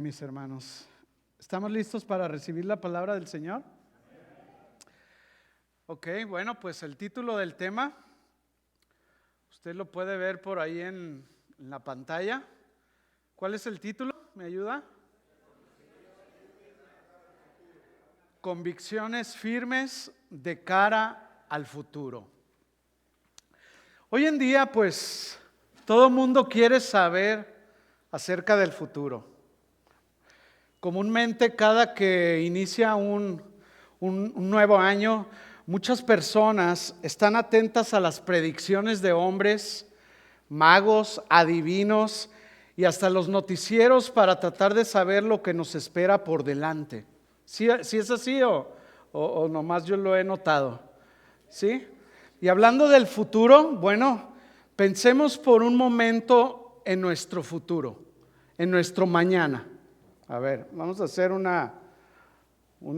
Mis hermanos, ¿estamos listos para recibir la palabra del Señor? Ok, bueno, pues el título del tema, usted lo puede ver por ahí en la pantalla. ¿Cuál es el título? ¿Me ayuda? Convicciones firmes de cara al futuro. Hoy en día, pues, todo el mundo quiere saber acerca del futuro. Comúnmente, cada que inicia un nuevo año, muchas personas están atentas a las predicciones de hombres, magos, adivinos y hasta los noticieros para tratar de saber lo que nos espera por delante. ¿Sí es así o nomás yo lo he notado? ¿Sí? Y hablando del futuro, bueno, pensemos por un momento en nuestro futuro, en nuestro mañana. A ver, vamos a hacer una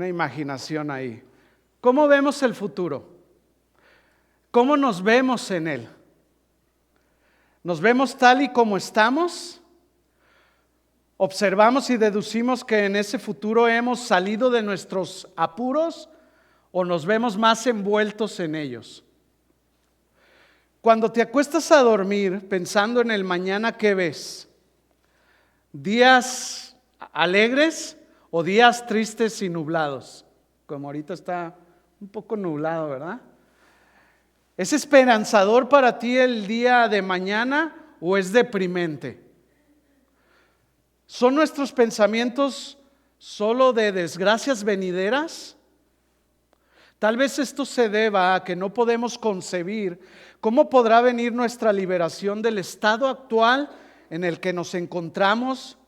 imaginación ahí. ¿Cómo vemos el futuro? ¿Cómo nos vemos en él? ¿Nos vemos tal y como estamos? ¿Observamos y deducimos que en ese futuro hemos salido de nuestros apuros o nos vemos más envueltos en ellos? Cuando te acuestas a dormir pensando en el mañana, ¿qué ves? ¿Días alegres o días tristes y nublados? Como ahorita está un poco nublado, ¿verdad? ¿Es esperanzador para ti el día de mañana o es deprimente? ¿Son nuestros pensamientos solo de desgracias venideras? Tal vez esto se deba a que no podemos concebir cómo podrá venir nuestra liberación del estado actual en el que nos encontramos.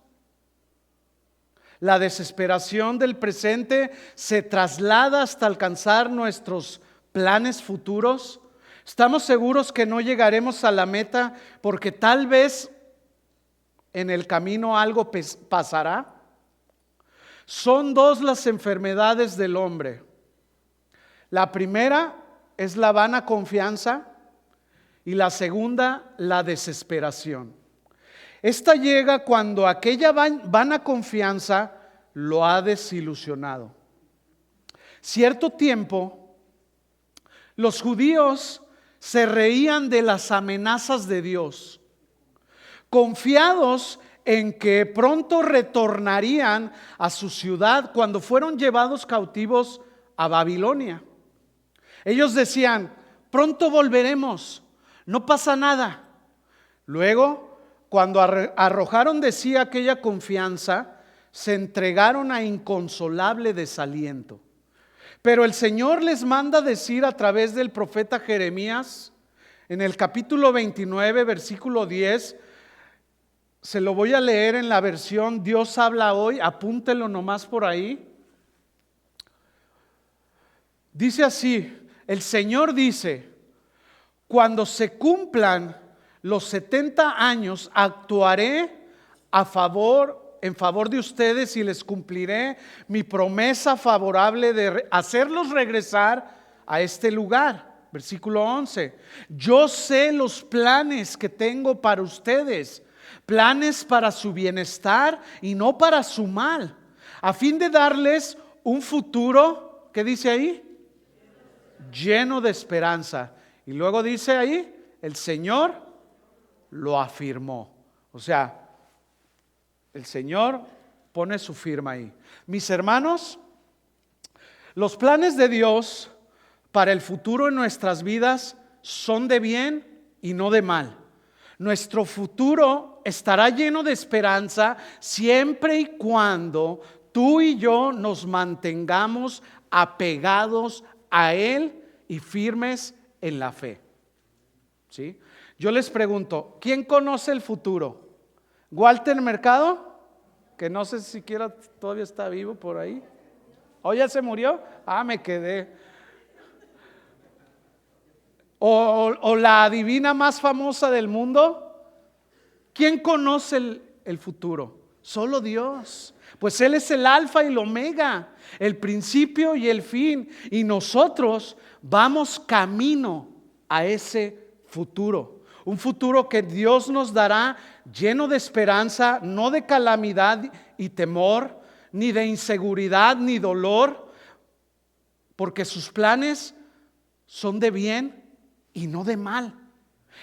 La desesperación del presente se traslada hasta alcanzar nuestros planes futuros. Estamos seguros que no llegaremos a la meta porque tal vez en el camino algo pasará. Son dos las enfermedades del hombre. La primera es la vana confianza y la segunda la desesperación. Esta llega cuando aquella vana confianza lo ha desilusionado. Cierto tiempo, los judíos se reían de las amenazas de Dios, confiados en que pronto retornarían a su ciudad cuando fueron llevados cautivos a Babilonia. Ellos decían: pronto volveremos, no pasa nada. Luego, cuando arrojaron de sí aquella confianza, se entregaron a inconsolable desaliento. Pero el Señor les manda decir a través del profeta Jeremías, en el capítulo 29, versículo 10, se lo voy a leer en la versión Dios habla hoy, apúntelo nomás por ahí. Dice así, el Señor dice: cuando se cumplan los 70 años, actuaré en favor de ustedes y les cumpliré mi promesa favorable de hacerlos regresar a este lugar. Versículo 11. Yo sé los planes que tengo para ustedes, planes para su bienestar y no para su mal, a fin de darles un futuro, ¿qué dice ahí? Lleno de esperanza. Y luego dice ahí, el Señor lo afirmó. O sea, el Señor pone su firma ahí. Mis hermanos, los planes de Dios para el futuro en nuestras vidas son de bien y no de mal. Nuestro futuro estará lleno de esperanza siempre y cuando tú y yo nos mantengamos apegados a Él y firmes en la fe. ¿Sí? Yo les pregunto, ¿quién conoce el futuro? ¿Walter Mercado? Que no sé si siquiera todavía está vivo por ahí. ¿O ya se murió? Me quedé. ¿O la adivina más famosa del mundo? ¿Quién conoce el futuro? Solo Dios. Pues Él es el alfa y el omega, el principio y el fin. Y nosotros vamos camino a ese futuro. Un futuro que Dios nos dará lleno de esperanza, no de calamidad y temor, ni de inseguridad ni dolor, porque sus planes son de bien y no de mal.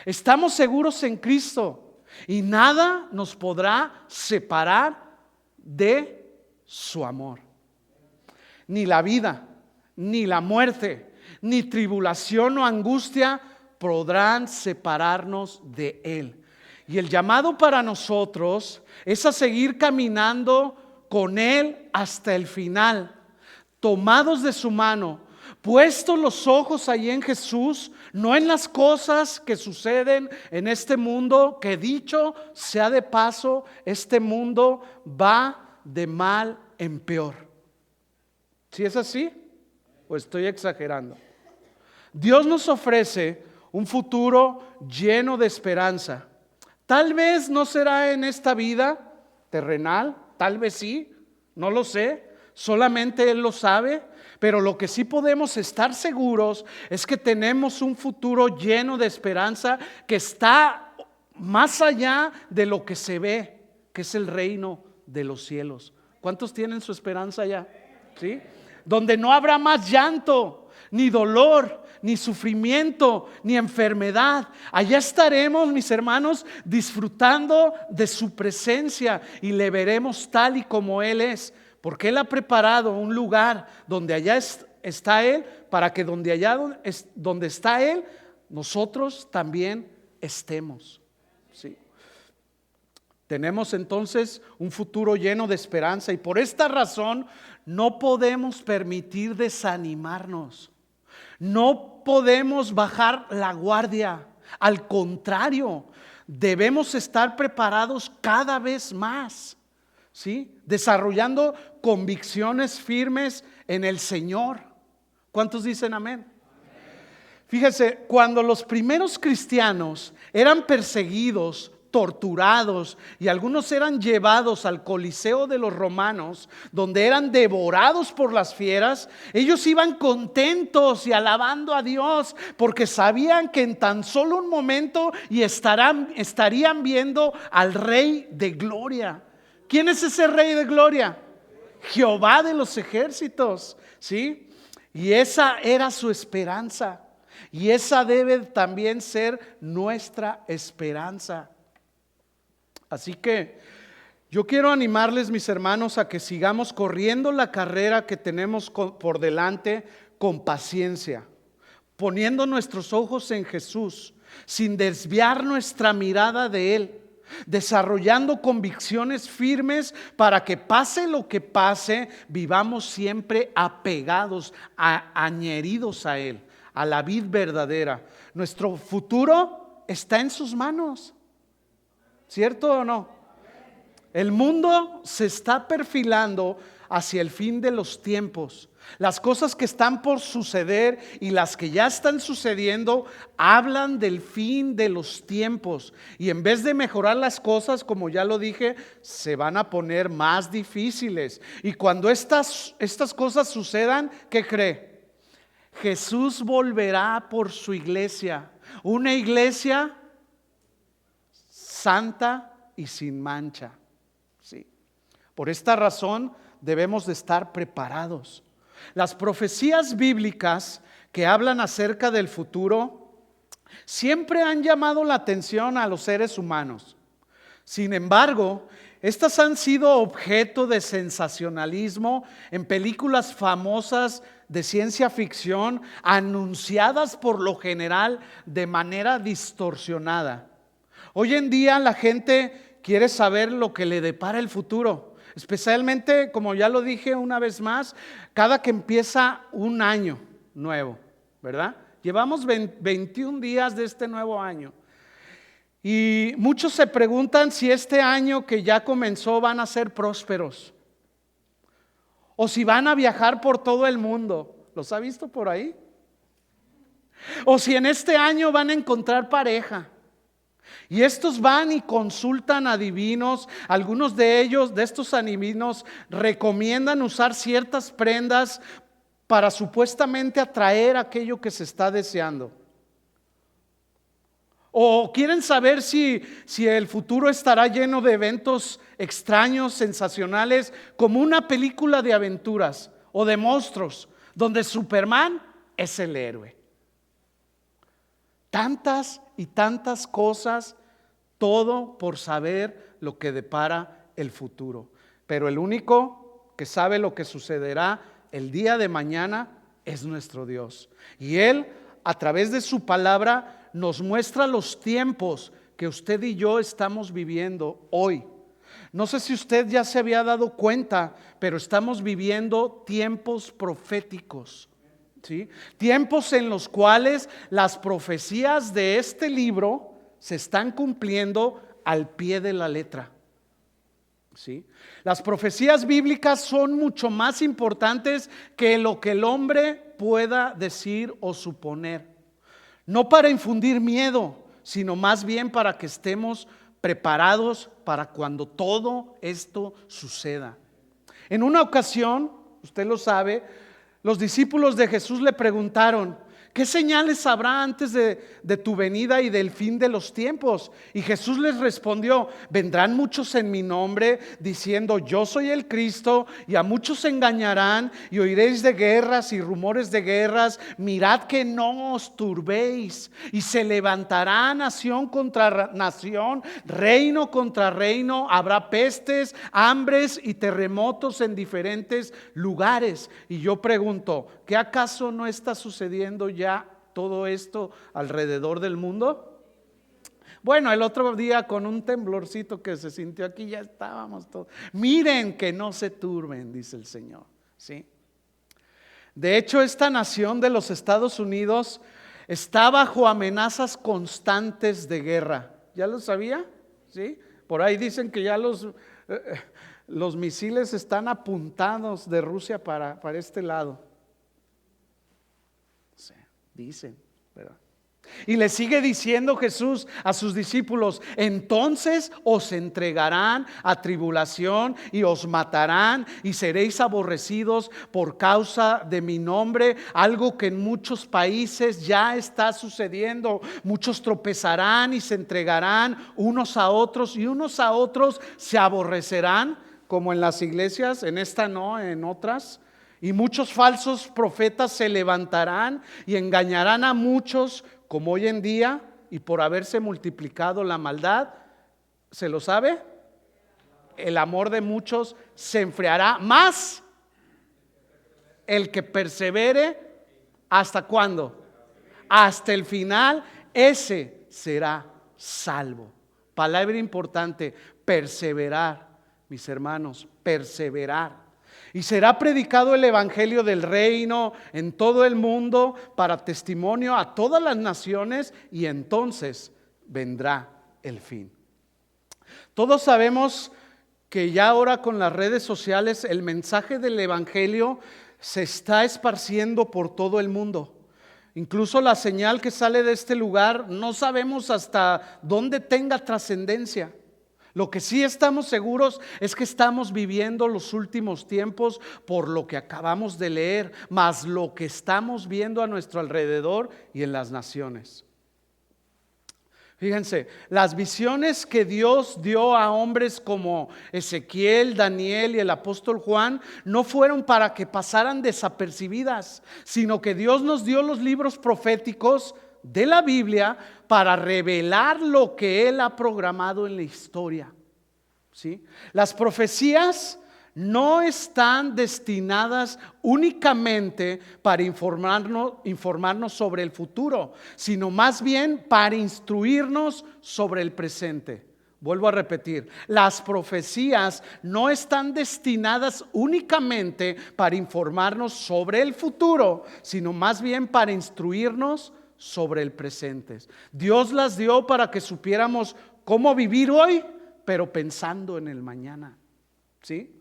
Estamos seguros en Cristo y nada nos podrá separar de su amor. Ni la vida, ni la muerte, ni tribulación o angustia podrán separarnos de Él. Y el llamado para nosotros es a seguir caminando con Él hasta el final, tomados de su mano, puestos los ojos allí en Jesús, no en las cosas que suceden en este mundo, que dicho sea de paso, este mundo va de mal en peor. ¿Sí es así? ¿O estoy exagerando? Dios nos ofrece un futuro lleno de esperanza. Tal vez no será en esta vida terrenal, tal vez sí, no lo sé, solamente Él lo sabe. Pero lo que sí podemos estar seguros es que tenemos un futuro lleno de esperanza que está más allá de lo que se ve, que es el reino de los cielos. ¿Cuántos tienen su esperanza allá? ¿Sí? Donde no habrá más llanto, ni dolor, ni sufrimiento, ni enfermedad. Allá estaremos, mis hermanos, disfrutando de su presencia y le veremos tal y como Él es. Porque Él ha preparado un lugar donde allá está Él, para que donde está Él, nosotros también estemos. Sí. Tenemos entonces un futuro lleno de esperanza y por esta razón no podemos permitir desanimarnos. No podemos bajar la guardia. Al contrario, debemos estar preparados cada vez más. ¿Sí? Desarrollando convicciones firmes en el Señor. ¿Cuántos dicen amén? Fíjese, cuando los primeros cristianos eran perseguidos, torturados y algunos eran llevados al Coliseo de los romanos, donde eran devorados por las fieras, ellos iban contentos y alabando a Dios porque sabían que en tan solo un momento estarían viendo al Rey de Gloria. ¿Quién es ese Rey de Gloria? Jehová de los ejércitos, ¿sí? Y esa era su esperanza. Y esa debe también ser nuestra esperanza. Así que yo quiero animarles, mis hermanos, a que sigamos corriendo la carrera que tenemos por delante con paciencia, poniendo nuestros ojos en Jesús, sin desviar nuestra mirada de Él. Desarrollando convicciones firmes para que pase lo que pase, vivamos siempre apegados, añeridos a Él, a la vid verdadera. Nuestro futuro está en sus manos, ¿cierto o no? El mundo se está perfilando hacia el fin de los tiempos. Las cosas que están por suceder y las que ya están sucediendo hablan del fin de los tiempos. Y en vez de mejorar las cosas, como ya lo dije, se van a poner más difíciles. Y cuando estas cosas sucedan, ¿qué cree? Jesús volverá por su iglesia. Una iglesia santa y sin mancha. Sí. Por esta razón debemos de estar preparados. Las profecías bíblicas que hablan acerca del futuro siempre han llamado la atención a los seres humanos. Sin embargo, estas han sido objeto de sensacionalismo en películas famosas de ciencia ficción, anunciadas por lo general de manera distorsionada. Hoy en día la gente quiere saber lo que le depara el futuro. Especialmente, como ya lo dije una vez más, cada que empieza un año nuevo, ¿verdad? Llevamos 21 días de este nuevo año. Y muchos se preguntan si este año que ya comenzó van a ser prósperos. O si van a viajar por todo el mundo. ¿Los ha visto por ahí? O si en este año van a encontrar pareja. Y estos van y consultan a adivinos. Algunos de ellos, de estos adivinos, recomiendan usar ciertas prendas para supuestamente atraer aquello que se está deseando. ¿O quieren saber si el futuro estará lleno de eventos extraños, sensacionales, como una película de aventuras o de monstruos, donde Superman es el héroe? Tantas y tantas cosas, todo por saber lo que depara el futuro. Pero el único que sabe lo que sucederá el día de mañana es nuestro Dios. Y Él, a través de su palabra, nos muestra los tiempos que usted y yo estamos viviendo hoy. No sé si usted ya se había dado cuenta, pero estamos viviendo tiempos proféticos, ¿sí? Tiempos en los cuales las profecías de este libro se están cumpliendo al pie de la letra, ¿sí? Las profecías bíblicas son mucho más importantes que lo que el hombre pueda decir o suponer. No para infundir miedo, sino más bien para que estemos preparados para cuando todo esto suceda. En una ocasión, usted lo sabe, los discípulos de Jesús le preguntaron: ¿qué señales habrá antes de tu venida y del fin de los tiempos? Y Jesús les respondió: vendrán muchos en mi nombre diciendo yo soy el Cristo, y a muchos se engañarán, y oiréis de guerras y rumores de guerras. Mirad que no os turbéis, y se levantará nación contra nación, reino contra reino. Habrá pestes, hambres y terremotos en diferentes lugares. Y yo pregunto, ¿qué acaso no está sucediendo ya todo esto alrededor del mundo? Bueno, el otro día con un temblorcito que se sintió aquí ya estábamos todos. Miren que no se turben, dice el Señor, ¿sí? De hecho, esta nación de los Estados Unidos está bajo amenazas constantes de guerra. ¿Ya lo sabía? ¿Sí? Por ahí dicen que ya los misiles están apuntados de Rusia para este lado. Sí, dicen, ¿verdad? Y le sigue diciendo Jesús a sus discípulos: entonces os entregarán a tribulación y os matarán, y seréis aborrecidos por causa de mi nombre. Algo que en muchos países ya está sucediendo. Muchos tropezarán y se entregarán unos a otros, y unos a otros se aborrecerán, como en las iglesias, en esta no, en otras. Y muchos falsos profetas se levantarán y engañarán a muchos, como hoy en día, y por haberse multiplicado la maldad, ¿se lo sabe? El amor de muchos se enfriará, más el que persevere, ¿hasta cuándo? Hasta el final, ese será salvo. Palabra importante: perseverar, mis hermanos, perseverar. Y será predicado el evangelio del reino en todo el mundo para testimonio a todas las naciones, y entonces vendrá el fin. Todos sabemos que ya ahora con las redes sociales el mensaje del evangelio se está esparciendo por todo el mundo. Incluso la señal que sale de este lugar no sabemos hasta dónde tenga trascendencia. Lo que sí estamos seguros es que estamos viviendo los últimos tiempos por lo que acabamos de leer, más lo que estamos viendo a nuestro alrededor y en las naciones. Fíjense, las visiones que Dios dio a hombres como Ezequiel, Daniel y el apóstol Juan no fueron para que pasaran desapercibidas, sino que Dios nos dio los libros proféticos de la Biblia para revelar lo que Él ha programado en la historia, ¿sí? Las profecías no están destinadas únicamente para informarnos sobre el futuro, sino más bien para instruirnos sobre el presente. Vuelvo a repetir, las profecías no están destinadas únicamente para informarnos sobre el futuro, sino más bien para instruirnos sobre el presente. Dios las dio para que supiéramos cómo vivir hoy, pero pensando en el mañana, ¿sí?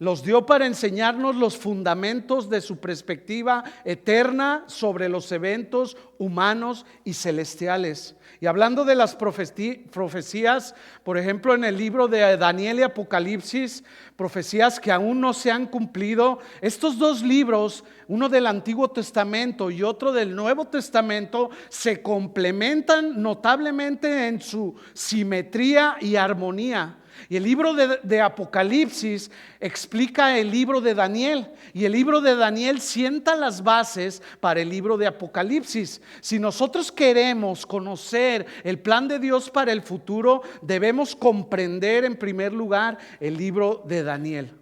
Los dio para enseñarnos los fundamentos de su perspectiva eterna sobre los eventos humanos y celestiales. Y hablando de las profecías, por ejemplo, en el libro de Daniel y Apocalipsis, profecías que aún no se han cumplido, estos dos libros, uno del Antiguo Testamento y otro del Nuevo Testamento, se complementan notablemente en su simetría y armonía. Y el libro de Apocalipsis explica el libro de Daniel, y el libro de Daniel sienta las bases para el libro de Apocalipsis. Si nosotros queremos conocer el plan de Dios para el futuro, debemos comprender en primer lugar el libro de Daniel.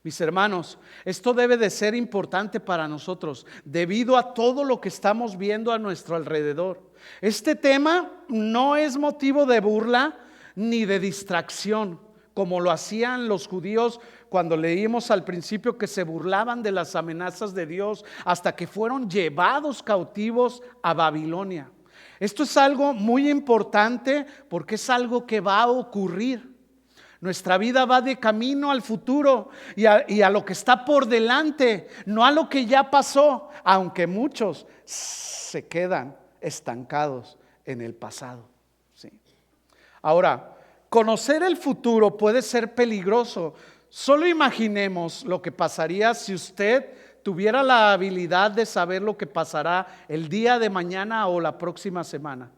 Mis hermanos, esto debe de ser importante para nosotros debido a todo lo que estamos viendo a nuestro alrededor. Este tema no es motivo de burla ni de distracción, como lo hacían los judíos cuando leímos al principio que se burlaban de las amenazas de Dios hasta que fueron llevados cautivos a Babilonia. Esto es algo muy importante porque es algo que va a ocurrir. Nuestra vida va de camino al futuro y a lo que está por delante, no a lo que ya pasó, aunque muchos se quedan estancados en el pasado. Sí. Ahora, conocer el futuro puede ser peligroso. Solo imaginemos lo que pasaría si usted tuviera la habilidad de saber lo que pasará el día de mañana o la próxima semana.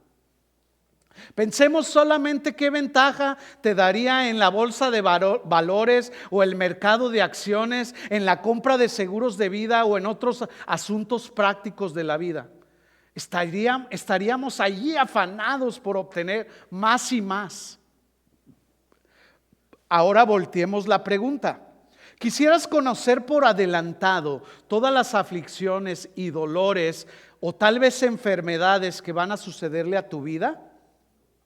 Pensemos solamente qué ventaja te daría en la bolsa de valores o el mercado de acciones, en la compra de seguros de vida o en otros asuntos prácticos de la vida. Estaríamos allí afanados por obtener más y más. Ahora volteemos la pregunta. ¿Quisieras conocer por adelantado todas las aflicciones y dolores o tal vez enfermedades que van a sucederle a tu vida?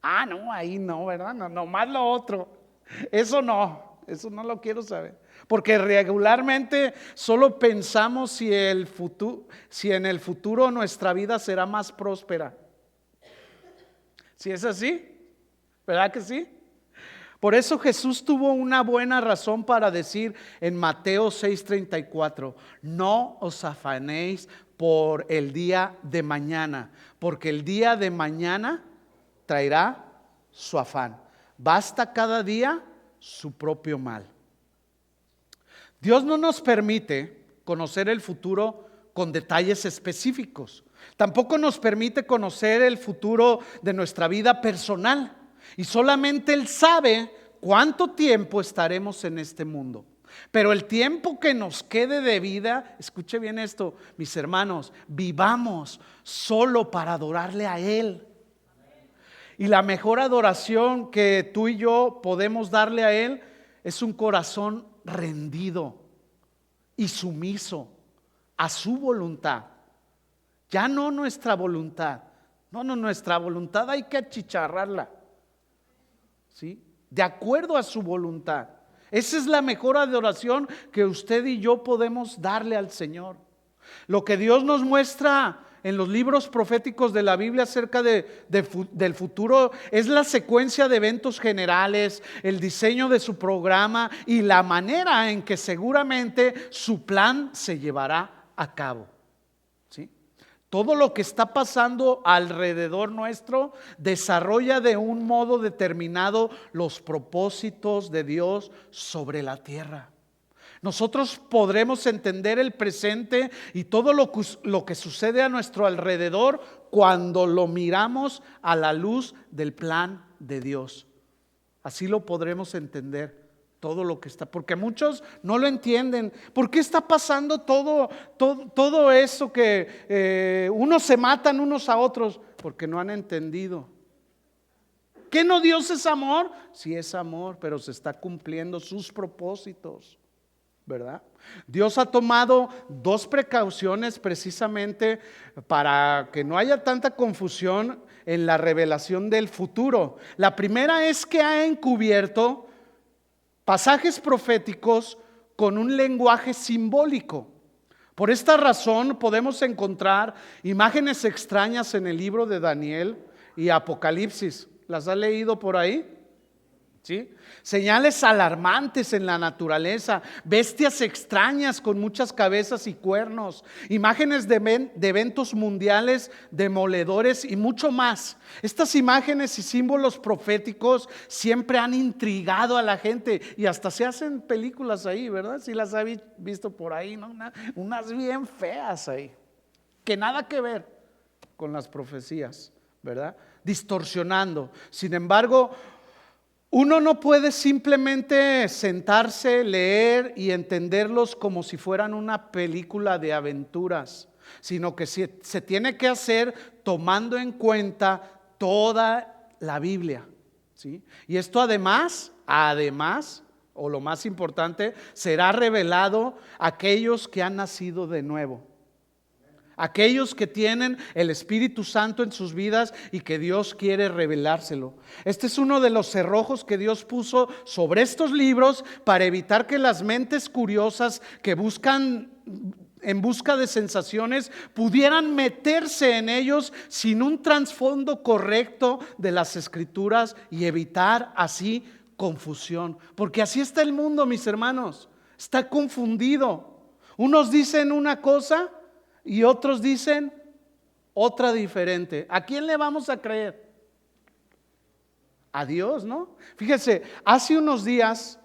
Ah, no, ahí no, ¿verdad? No más lo otro. Eso no lo quiero saber. Porque regularmente solo pensamos si en el futuro nuestra vida será más próspera. ¿Sí es así? ¿Verdad que sí? Por eso Jesús tuvo una buena razón para decir en Mateo 6:34, no os afanéis por el día de mañana, porque el día de mañana traerá su afán. Basta cada día su propio mal. Dios no nos permite conocer el futuro con detalles específicos. Tampoco nos permite conocer el futuro de nuestra vida personal. Y solamente Él sabe cuánto tiempo estaremos en este mundo. Pero el tiempo que nos quede de vida, escuche bien esto, mis hermanos, vivamos solo para adorarle a Él. Y la mejor adoración que tú y yo podemos darle a Él es un corazón rendido y sumiso a su voluntad. Ya no nuestra voluntad. No, nuestra voluntad hay que achicharrarla. ¿Sí? De acuerdo a su voluntad. Esa es la mejor adoración que usted y yo podemos darle al Señor. Lo que Dios nos muestra en los libros proféticos de la Biblia acerca del futuro es la secuencia de eventos generales, el diseño de su programa y la manera en que seguramente su plan se llevará a cabo. ¿Sí? Todo lo que está pasando alrededor nuestro desarrolla de un modo determinado los propósitos de Dios sobre la tierra. Nosotros podremos entender el presente y todo lo que sucede a nuestro alrededor cuando lo miramos a la luz del plan de Dios. Así lo podremos entender, todo lo que está, porque muchos no lo entienden. ¿Por qué está pasando todo eso que unos se matan unos a otros? Porque no han entendido. ¿Que no Dios es amor? Sí es amor, pero se está cumpliendo sus propósitos. ¿Verdad? Dios ha tomado dos precauciones precisamente para que no haya tanta confusión en la revelación del futuro. La primera es que ha encubierto pasajes proféticos con un lenguaje simbólico. Por esta razón podemos encontrar imágenes extrañas en el libro de Daniel y Apocalipsis. ¿Las ha leído por ahí? ¿sí? Señales alarmantes en la naturaleza, bestias extrañas con muchas cabezas y cuernos, imágenes de eventos mundiales demoledores y mucho más. Estas imágenes y símbolos proféticos siempre han intrigado a la gente y hasta se hacen películas ahí, ¿verdad? Si las habéis visto por ahí, ¿no? Unas bien feas ahí, que nada que ver con las profecías, ¿verdad? Distorsionando. Sin embargo, uno no puede simplemente sentarse, leer y entenderlos como si fueran una película de aventuras, sino que se tiene que hacer tomando en cuenta toda la Biblia, ¿sí? Y esto además, o lo más importante, será revelado a aquellos que han nacido de nuevo. Aquellos que tienen el Espíritu Santo en sus vidas y que Dios quiere revelárselo. Este es uno de los cerrojos que Dios puso sobre estos libros para evitar que las mentes curiosas que buscan en busca de sensaciones pudieran meterse en ellos sin un trasfondo correcto de las Escrituras y evitar así confusión. Porque así está el mundo, mis hermanos. Está confundido. Unos dicen una cosa y otros dicen otra diferente. ¿A quién le vamos a creer? A Dios, ¿no? Fíjese, hace unos días,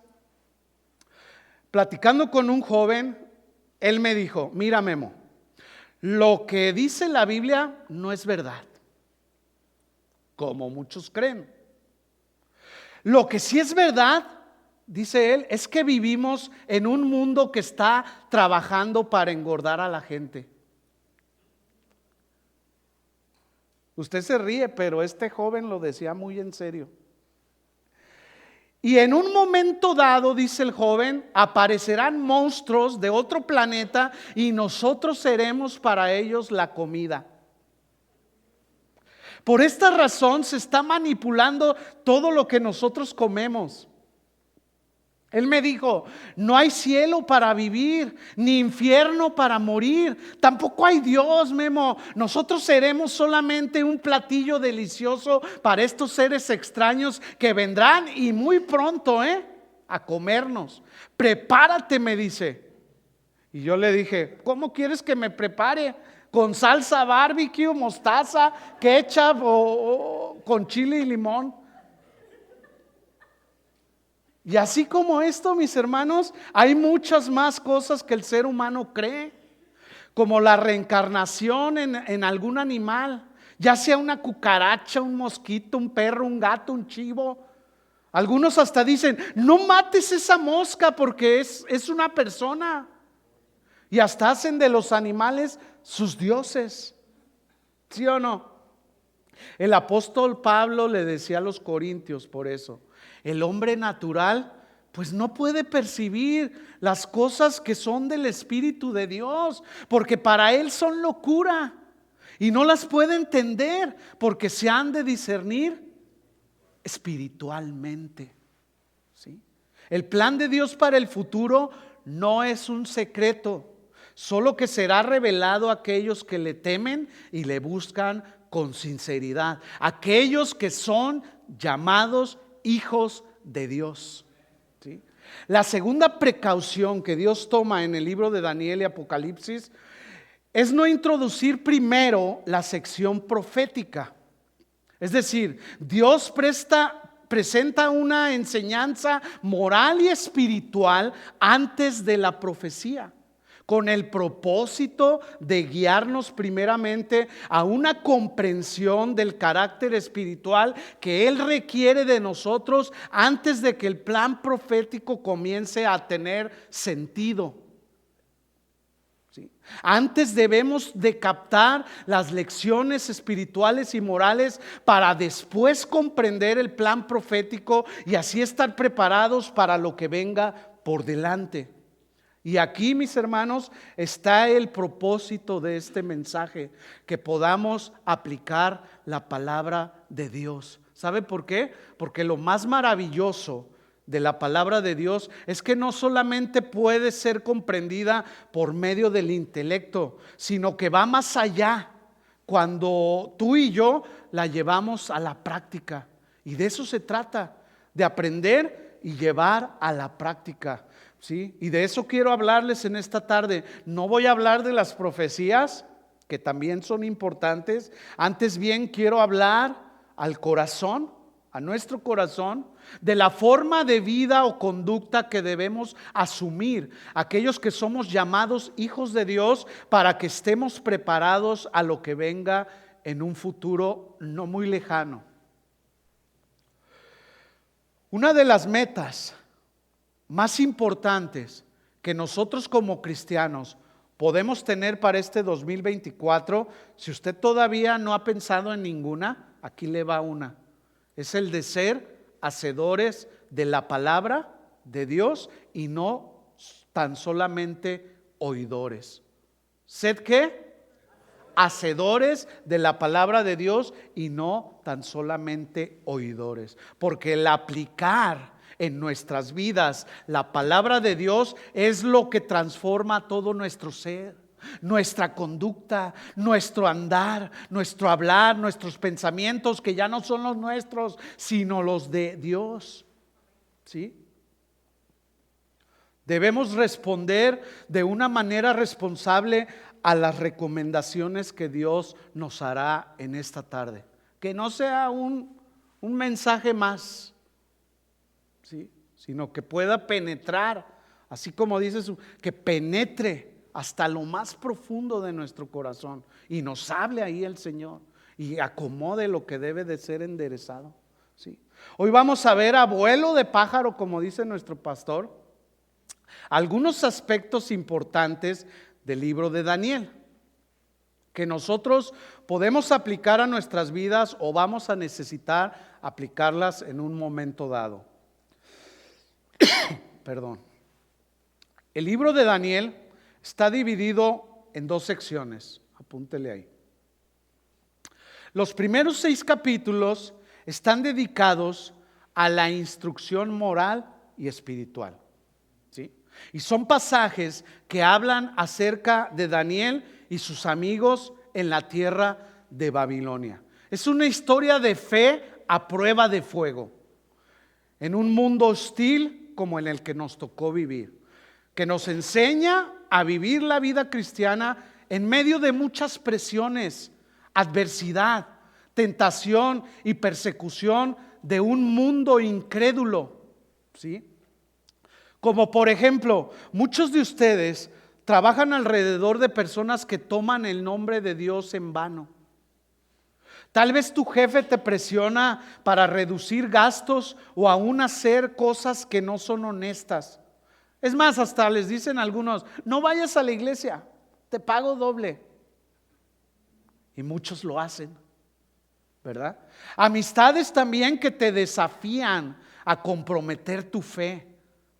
platicando con un joven, él me dijo: mira, Memo, lo que dice la Biblia no es verdad, como muchos creen. Lo que sí es verdad, dice él, es que vivimos en un mundo que está trabajando para engordar a la gente. Usted se ríe, pero este joven lo decía muy en serio. Y en un momento dado, dice el joven, aparecerán monstruos de otro planeta y nosotros seremos para ellos la comida. Por esta razón se está manipulando todo lo que nosotros comemos. Él me dijo: no hay cielo para vivir, ni infierno para morir, tampoco hay Dios, Memo. Nosotros seremos solamente un platillo delicioso para estos seres extraños que vendrán y muy pronto, a comernos. Prepárate, me dice. Y yo le dije: ¿cómo quieres que me prepare? ¿Con salsa barbecue, mostaza, ketchup o con chile y limón? Y así como esto, mis hermanos, hay muchas más cosas que el ser humano cree, como la reencarnación en algún animal, ya sea una cucaracha, un mosquito, un perro, un gato, un chivo. Algunos hasta dicen: no mates esa mosca porque es una persona. Y hasta hacen de los animales sus dioses. ¿Sí o no? El apóstol Pablo le decía a los corintios por eso: el hombre natural pues no puede percibir las cosas que son del Espíritu de Dios, porque para él son locura y no las puede entender, porque se han de discernir espiritualmente, ¿sí? El plan de Dios para el futuro no es un secreto, solo que será revelado a aquellos que le temen y le buscan con sinceridad, aquellos que son llamados hijos de Dios, ¿sí? La segunda precaución que Dios toma en el libro de Daniel y Apocalipsis es no introducir primero la sección profética. Es decir, Dios presenta una enseñanza moral y espiritual antes de la profecía, con el propósito de guiarnos primeramente a una comprensión del carácter espiritual que Él requiere de nosotros antes de que el plan profético comience a tener sentido. ¿Sí? Antes debemos de captar las lecciones espirituales y morales para después comprender el plan profético y así estar preparados para lo que venga por delante. Y aquí, mis hermanos, está el propósito de este mensaje, que podamos aplicar la palabra de Dios. ¿Sabe por qué? Porque lo más maravilloso de la palabra de Dios es que no solamente puede ser comprendida por medio del intelecto, sino que va más allá cuando tú y yo la llevamos a la práctica. Y de eso se trata, de aprender y llevar a la práctica, ¿sí? Y de eso quiero hablarles en esta tarde. No voy a hablar de las profecías, que también son importantes. Antes bien quiero hablar al corazón, a nuestro corazón, de la forma de vida o conducta que debemos asumir aquellos que somos llamados hijos de Dios, para que estemos preparados a lo que venga en un futuro no muy lejano. Una de las metas más importantes que nosotros como cristianos podemos tener para este 2024, si usted todavía no ha pensado en ninguna, aquí le va una. Es el de ser hacedores de la palabra de Dios y no tan solamente oidores. ¿Sed qué? Hacedores de la palabra de Dios y no tan solamente oidores. Porque el aplicar en nuestras vidas la palabra de Dios es lo que transforma todo nuestro ser, nuestra conducta, nuestro andar, nuestro hablar, nuestros pensamientos, que ya no son los nuestros, sino los de Dios. ¿Sí? Debemos responder de una manera responsable a las recomendaciones que Dios nos hará en esta tarde. Que no sea un mensaje más, ¿sí? Sino que pueda penetrar, así como dice, que penetre hasta lo más profundo de nuestro corazón y nos hable ahí el Señor y acomode lo que debe de ser enderezado, ¿sí? Hoy vamos a ver a vuelo de pájaro, como dice nuestro pastor, algunos aspectos importantes del libro de Daniel que nosotros podemos aplicar a nuestras vidas o vamos a necesitar aplicarlas en un momento dado. Perdón. El libro de Daniel está dividido en dos secciones. Apúntele ahí. Los primeros 6 capítulos están dedicados a la instrucción moral y espiritual, ¿sí? Y son pasajes que hablan acerca de Daniel y sus amigos en la tierra de Babilonia. Es una historia de fe a prueba de fuego, en un mundo hostil como en el que nos tocó vivir, que nos enseña a vivir la vida cristiana en medio de muchas presiones, adversidad, tentación y persecución de un mundo incrédulo, ¿sí? Como por ejemplo, muchos de ustedes trabajan alrededor de personas que toman el nombre de Dios en vano. Tal vez tu jefe te presiona para reducir gastos o aún hacer cosas que no son honestas. Es más, hasta les dicen algunos, no vayas a la iglesia, te pago doble. Y muchos lo hacen, ¿verdad? Amistades también que te desafían a comprometer tu fe.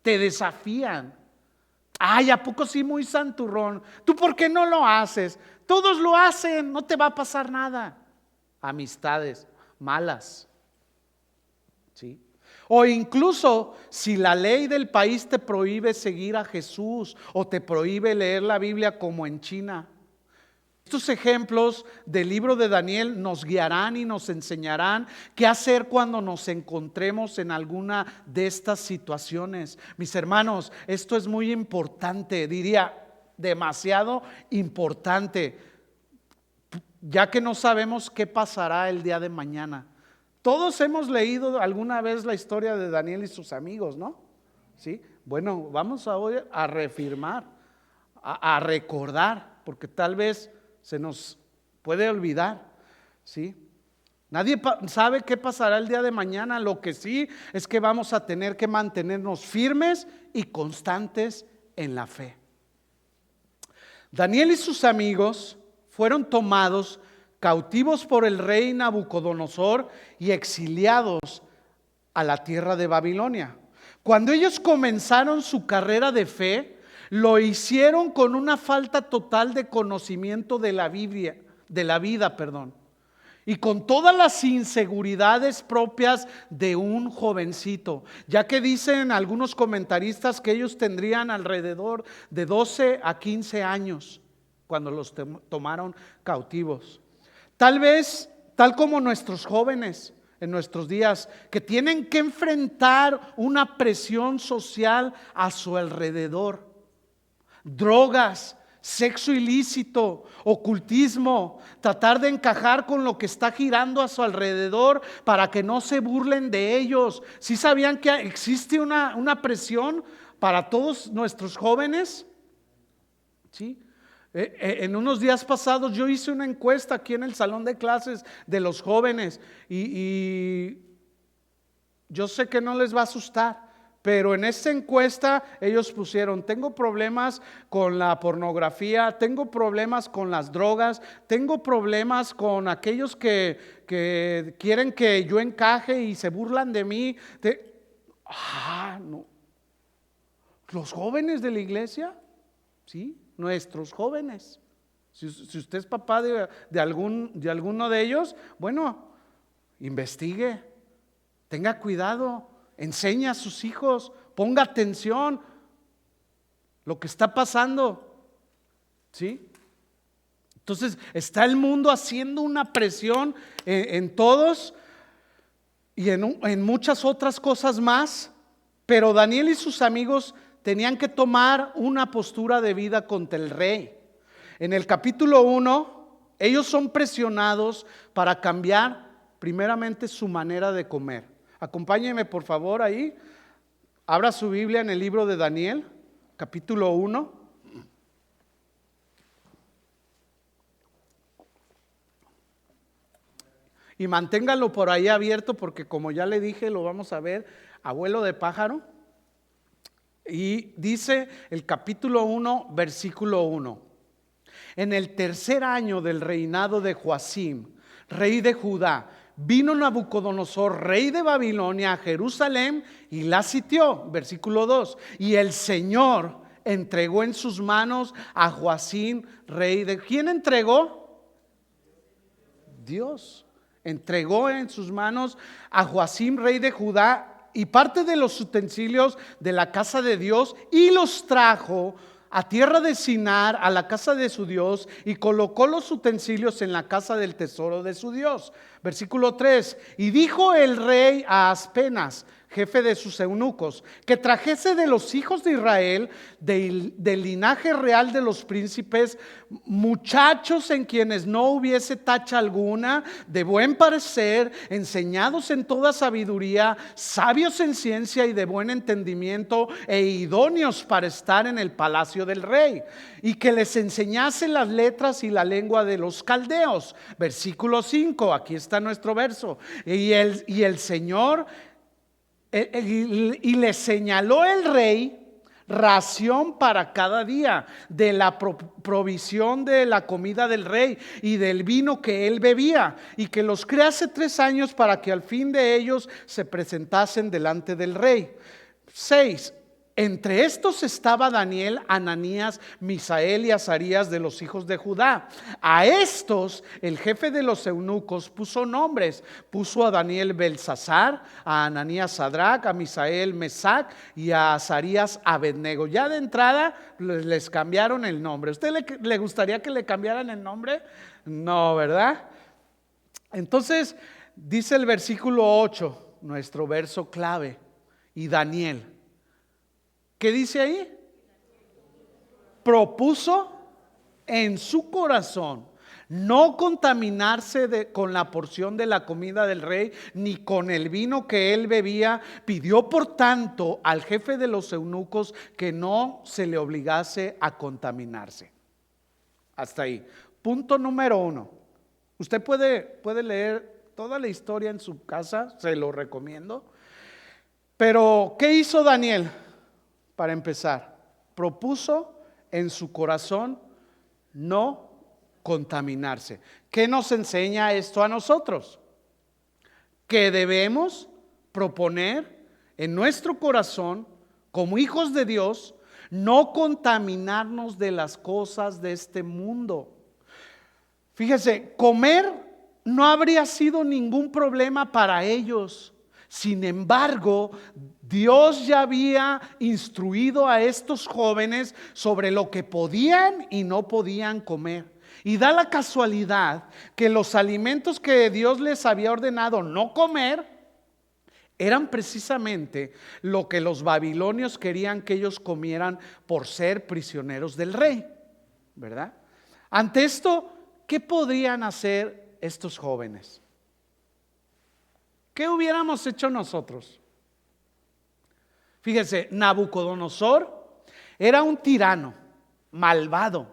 Te desafían. Ay, ¿a poco sí muy santurrón? ¿Tú por qué no lo haces? Todos lo hacen, no te va a pasar nada. Amistades malas, ¿sí? O incluso si la ley del país te prohíbe seguir a Jesús o te prohíbe leer la Biblia como en China. Estos ejemplos del libro de Daniel nos guiarán y nos enseñarán qué hacer cuando nos encontremos en alguna de estas situaciones. Mis hermanos, esto es muy importante, diría demasiado importante, ya que no sabemos qué pasará el día de mañana. Todos hemos leído alguna vez la historia de Daniel y sus amigos, ¿no? ¿Sí? Bueno, vamos hoy a reafirmar, a recordar, porque tal vez se nos puede olvidar, ¿sí? Nadie sabe qué pasará el día de mañana. Lo que sí es que vamos a tener que mantenernos firmes y constantes en la fe. Daniel y sus amigos fueron tomados cautivos por el rey Nabucodonosor y exiliados a la tierra de Babilonia. Cuando ellos comenzaron su carrera de fe, lo hicieron con una falta total de conocimiento de la Biblia, de la vida, y con todas las inseguridades propias de un jovencito, ya que dicen algunos comentaristas que ellos tendrían alrededor de 12 a 15 años cuando los tomaron cautivos. Tal vez, tal como nuestros jóvenes en nuestros días, que tienen que enfrentar una presión social a su alrededor. Drogas, sexo ilícito, ocultismo, tratar de encajar con lo que está girando a su alrededor para que no se burlen de ellos. ¿Sí sabían que existe una presión para todos nuestros jóvenes? ¿Sí? En unos días pasados yo hice una encuesta aquí en el salón de clases de los jóvenes y yo sé que no les va a asustar, pero en esta encuesta ellos pusieron: tengo problemas con la pornografía, tengo problemas con las drogas, tengo problemas con aquellos que quieren que yo encaje y se burlan de mí. No. Los jóvenes de la iglesia, ¿sí? Nuestros jóvenes. Si usted es papá de alguno de ellos, bueno, investigue, tenga cuidado, enseñe a sus hijos, ponga atención lo que está pasando, ¿sí? Entonces está el mundo haciendo una presión en todos y en muchas otras cosas más, pero Daniel y sus amigos tenían que tomar una postura de vida contra el rey. En el capítulo 1, ellos son presionados para cambiar primeramente su manera de comer. Acompáñenme por favor ahí. Abra su Biblia en el libro de Daniel, capítulo 1. Y manténgalo por ahí abierto porque, como ya le dije, lo vamos a ver a vuelo de pájaro. Y dice el capítulo 1, versículo 1: en el tercer año del reinado de Joacim, rey de Judá, vino Nabucodonosor, rey de Babilonia, a Jerusalén y la sitió. Versículo 2: y el Señor entregó en sus manos a Joacim, rey de... ¿Quién entregó? Dios. Entregó en sus manos a Joacim, rey de Judá, y parte de los utensilios de la casa de Dios, y los trajo a tierra de Sinar, a la casa de su Dios, y colocó los utensilios en la casa del tesoro de su Dios. Versículo 3: y dijo el rey a Aspenas, jefe de sus eunucos, que trajese de los hijos de Israel, del linaje real de los príncipes, muchachos en quienes no hubiese tacha alguna, de buen parecer, enseñados en toda sabiduría, sabios en ciencia y de buen entendimiento, e idóneos para estar en el palacio del rey, y que les enseñase las letras y la lengua de los caldeos. Versículo 5, aquí está nuestro verso. Y el Señor... y le señaló el rey ración para cada día de la provisión de la comida del rey y del vino que él bebía, y que los crease 3 años para que al fin de ellos se presentasen delante del rey. 6: entre estos estaba Daniel, Ananías, Misael y Azarías de los hijos de Judá. A estos el jefe de los eunucos puso nombres. Puso a Daniel Belsasar, a Ananías Sadrac, a Misael Mesac y a Azarías Abednego. Ya de entrada les cambiaron el nombre. ¿A usted le gustaría que le cambiaran el nombre? No, ¿verdad? Entonces dice el versículo 8, nuestro verso clave: y Daniel, ¿qué dice ahí? Propuso en su corazón no contaminarse con la porción de la comida del rey, ni con el vino que él bebía. Pidió por tanto al jefe de los eunucos que no se le obligase a contaminarse. Hasta ahí. Punto número 1. Usted puede leer toda la historia en su casa, se lo recomiendo. Pero ¿qué hizo Daniel? Para empezar, propuso en su corazón no contaminarse. ¿Qué nos enseña esto a nosotros? Que debemos proponer en nuestro corazón, como hijos de Dios, no contaminarnos de las cosas de este mundo. Fíjese, comer no habría sido ningún problema para ellos. Sin embargo, Dios ya había instruido a estos jóvenes sobre lo que podían y no podían comer. Y da la casualidad que los alimentos que Dios les había ordenado no comer eran precisamente lo que los babilonios querían que ellos comieran por ser prisioneros del rey, ¿verdad? Ante esto, ¿qué podrían hacer estos jóvenes? ¿Qué hubiéramos hecho nosotros? Fíjense, Nabucodonosor era un tirano, malvado,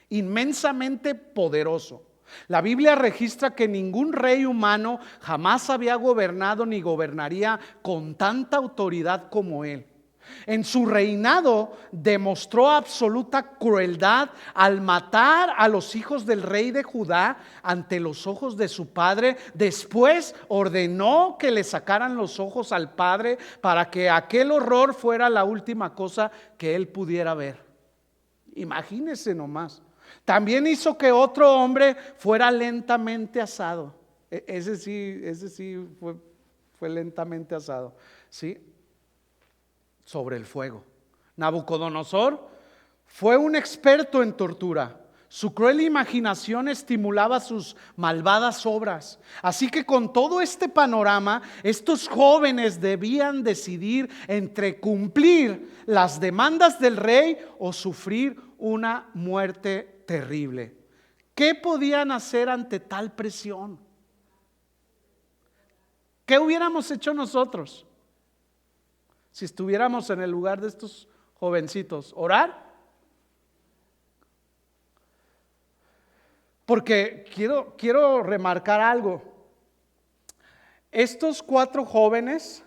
inmensamente poderoso. La Biblia registra que ningún rey humano jamás había gobernado ni gobernaría con tanta autoridad como él. En su reinado demostró absoluta crueldad al matar a los hijos del rey de Judá ante los ojos de su padre. Después ordenó que le sacaran los ojos al padre para que aquel horror fuera la última cosa que él pudiera ver. Imagínense nomás. También hizo que otro hombre fuera lentamente asado. Ese sí fue lentamente asado, ¿sí? Sobre el fuego. Nabucodonosor fue un experto en tortura. Su cruel imaginación estimulaba sus malvadas obras. Así que con todo este panorama, estos jóvenes debían decidir entre cumplir las demandas del rey o sufrir una muerte terrible. ¿Qué podían hacer ante tal presión? ¿Qué hubiéramos hecho nosotros si estuviéramos en el lugar de estos jovencitos? ¿Orar? Porque quiero remarcar algo. Estos 4 jóvenes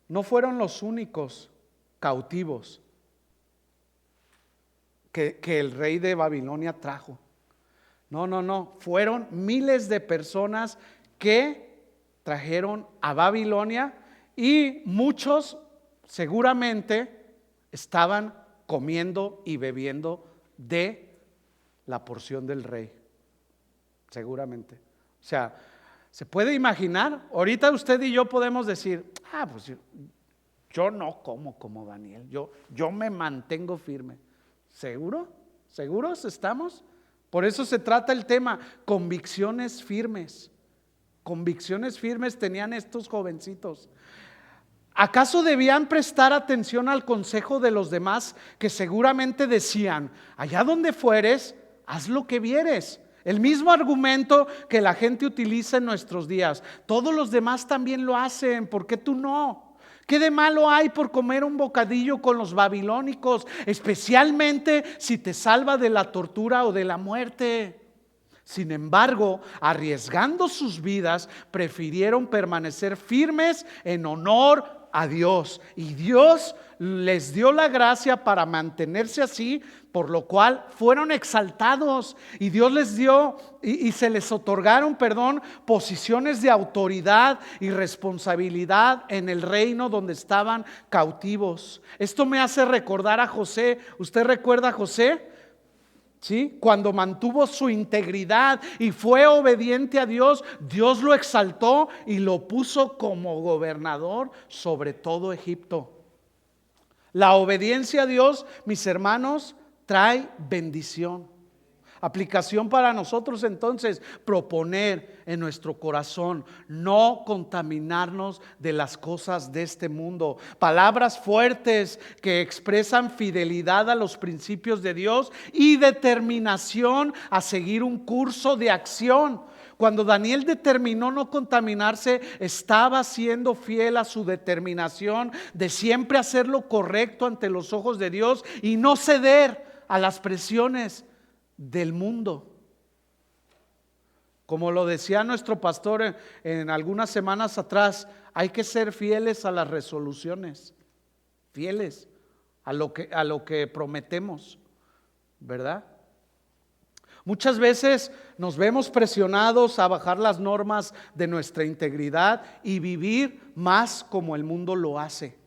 no fueron los únicos cautivos que el rey de Babilonia trajo. No. Fueron miles de personas que trajeron a Babilonia y muchos seguramente estaban comiendo y bebiendo de la porción del rey. Seguramente. O sea, se puede imaginar, ahorita usted y yo podemos decir, pues yo no como Daniel, yo me mantengo firme. ¿Seguros estamos? Por eso se trata el tema, convicciones firmes. Convicciones firmes tenían estos jovencitos. ¿Acaso debían prestar atención al consejo de los demás que seguramente decían, allá donde fueres, haz lo que vieres? El mismo argumento que la gente utiliza en nuestros días. Todos los demás también lo hacen, ¿por qué tú no? ¿Qué de malo hay por comer un bocadillo con los babilónicos? Especialmente si te salva de la tortura o de la muerte. Sin embargo, arriesgando sus vidas, prefirieron permanecer firmes en honor a Dios. Y Dios les dio la gracia para mantenerse así, por lo cual fueron exaltados. Y Dios les dio y se les otorgaron, posiciones de autoridad y responsabilidad en el reino donde estaban cautivos. Esto me hace recordar a José. ¿Usted recuerda a José? ¿Sí? Cuando mantuvo su integridad y fue obediente a Dios, Dios lo exaltó y lo puso como gobernador sobre todo Egipto. La obediencia a Dios, mis hermanos, trae bendición. Aplicación para nosotros entonces, proponer en nuestro corazón no contaminarnos de las cosas de este mundo. Palabras fuertes que expresan fidelidad a los principios de Dios y determinación a seguir un curso de acción. Cuando Daniel determinó no contaminarse, estaba siendo fiel a su determinación de siempre hacer lo correcto ante los ojos de Dios y no ceder a las presiones del mundo. Como lo decía nuestro pastor en algunas semanas atrás, hay que ser fieles a las resoluciones, fieles a lo que prometemos, ¿verdad? Muchas veces nos vemos presionados a bajar las normas de nuestra integridad y vivir más como el mundo lo hace.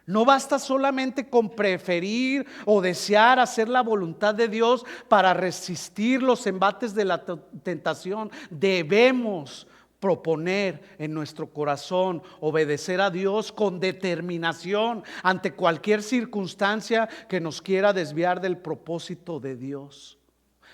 No basta solamente con preferir o desear hacer la voluntad de Dios para resistir los embates de la tentación. Debemos proponer en nuestro corazón obedecer a Dios con determinación ante cualquier circunstancia que nos quiera desviar del propósito de Dios.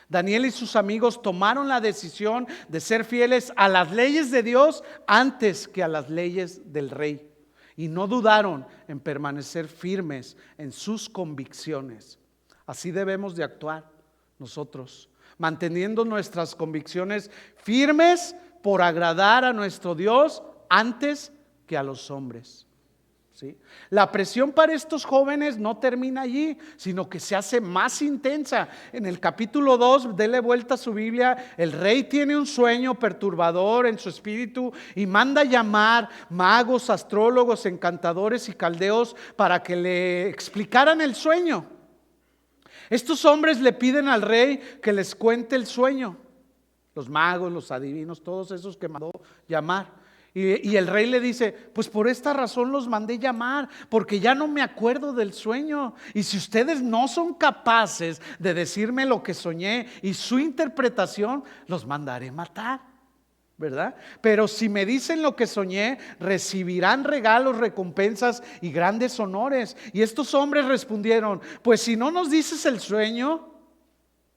Daniel y sus amigos tomaron la decisión de ser fieles a las leyes de Dios antes que a las leyes del rey. Y no dudaron en permanecer firmes en sus convicciones. Así debemos de actuar nosotros, manteniendo nuestras convicciones firmes por agradar a nuestro Dios antes que a los hombres. ¿Sí? La presión para estos jóvenes no termina allí, sino que se hace más intensa. En el capítulo 2, dele vuelta a su Biblia, el rey tiene un sueño perturbador en su espíritu y manda llamar magos, astrólogos, encantadores y caldeos para que le explicaran el sueño. Estos hombres le piden al rey que les cuente el sueño. Los magos, los adivinos, todos esos que mandó llamar. Y el rey le dice, pues por esta razón los mandé llamar, porque ya no me acuerdo del sueño. Y si ustedes no son capaces de decirme lo que soñé y su interpretación, los mandaré matar, ¿verdad? Pero si me dicen lo que soñé, recibirán regalos, recompensas y grandes honores. Y estos hombres respondieron, pues si no nos dices el sueño,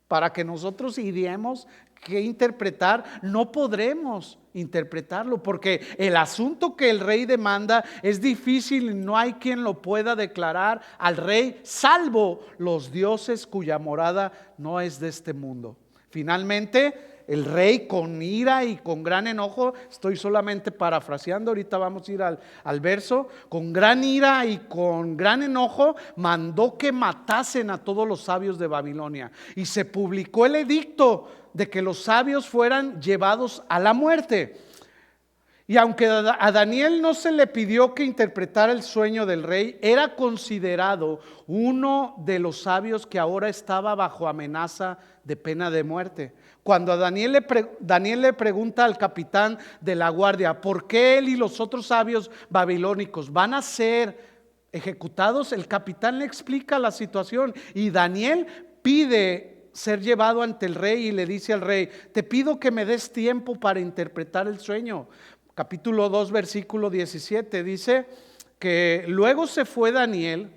para que nosotros ideemos qué interpretar, no podremos interpretarlo, porque el asunto que el rey demanda es difícil y no hay quien lo pueda declarar al rey, salvo los dioses cuya morada no es de este mundo. Finalmente, el rey con ira y con gran enojo, estoy solamente parafraseando, ahorita vamos a ir al verso, con gran ira y con gran enojo mandó que matasen a todos los sabios de Babilonia. Y se publicó el edicto de que los sabios fueran llevados a la muerte. Y aunque a Daniel no se le pidió que interpretara el sueño del rey, era considerado uno de los sabios que ahora estaba bajo amenaza de pena de muerte. Cuando a Daniel le pregunta al capitán de la guardia, ¿por qué él y los otros sabios babilónicos van a ser ejecutados? El capitán le explica la situación y Daniel pide ser llevado ante el rey y le dice al rey, te pido que me des tiempo para interpretar el sueño. Capítulo 2, versículo 17 dice que luego se fue Daniel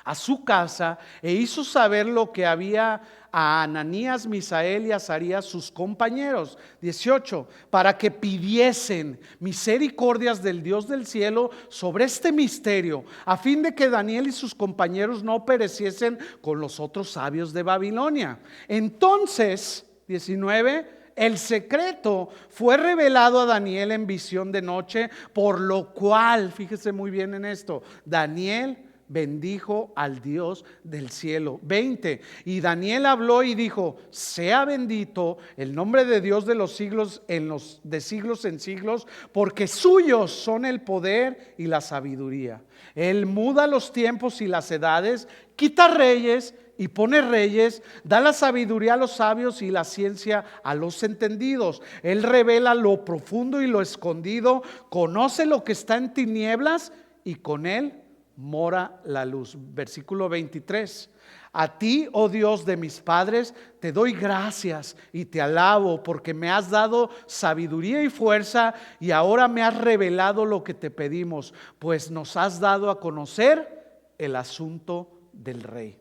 a su casa e hizo saber lo que había a Ananías, Misael y Azarías, sus compañeros. 18, para que pidiesen misericordias del Dios del cielo sobre este misterio, a fin de que Daniel y sus compañeros no pereciesen con los otros sabios de Babilonia. Entonces, 19, el secreto fue revelado a Daniel en visión de noche, por lo cual, fíjese muy bien en esto, Daniel bendijo al Dios del cielo. 20, y Daniel habló y dijo, sea bendito el nombre de Dios de los siglos de siglos en siglos, porque suyos son el poder y la sabiduría. Él muda los tiempos y las edades, quita reyes y pone reyes, da la sabiduría a los sabios y la ciencia a los entendidos. Él revela lo profundo y lo escondido, conoce lo que está en tinieblas y con él mora la luz. Versículo 23. A ti, oh Dios de mis padres, te doy gracias y te alabo porque me has dado sabiduría y fuerza y ahora me has revelado lo que te pedimos, pues nos has dado a conocer el asunto del rey.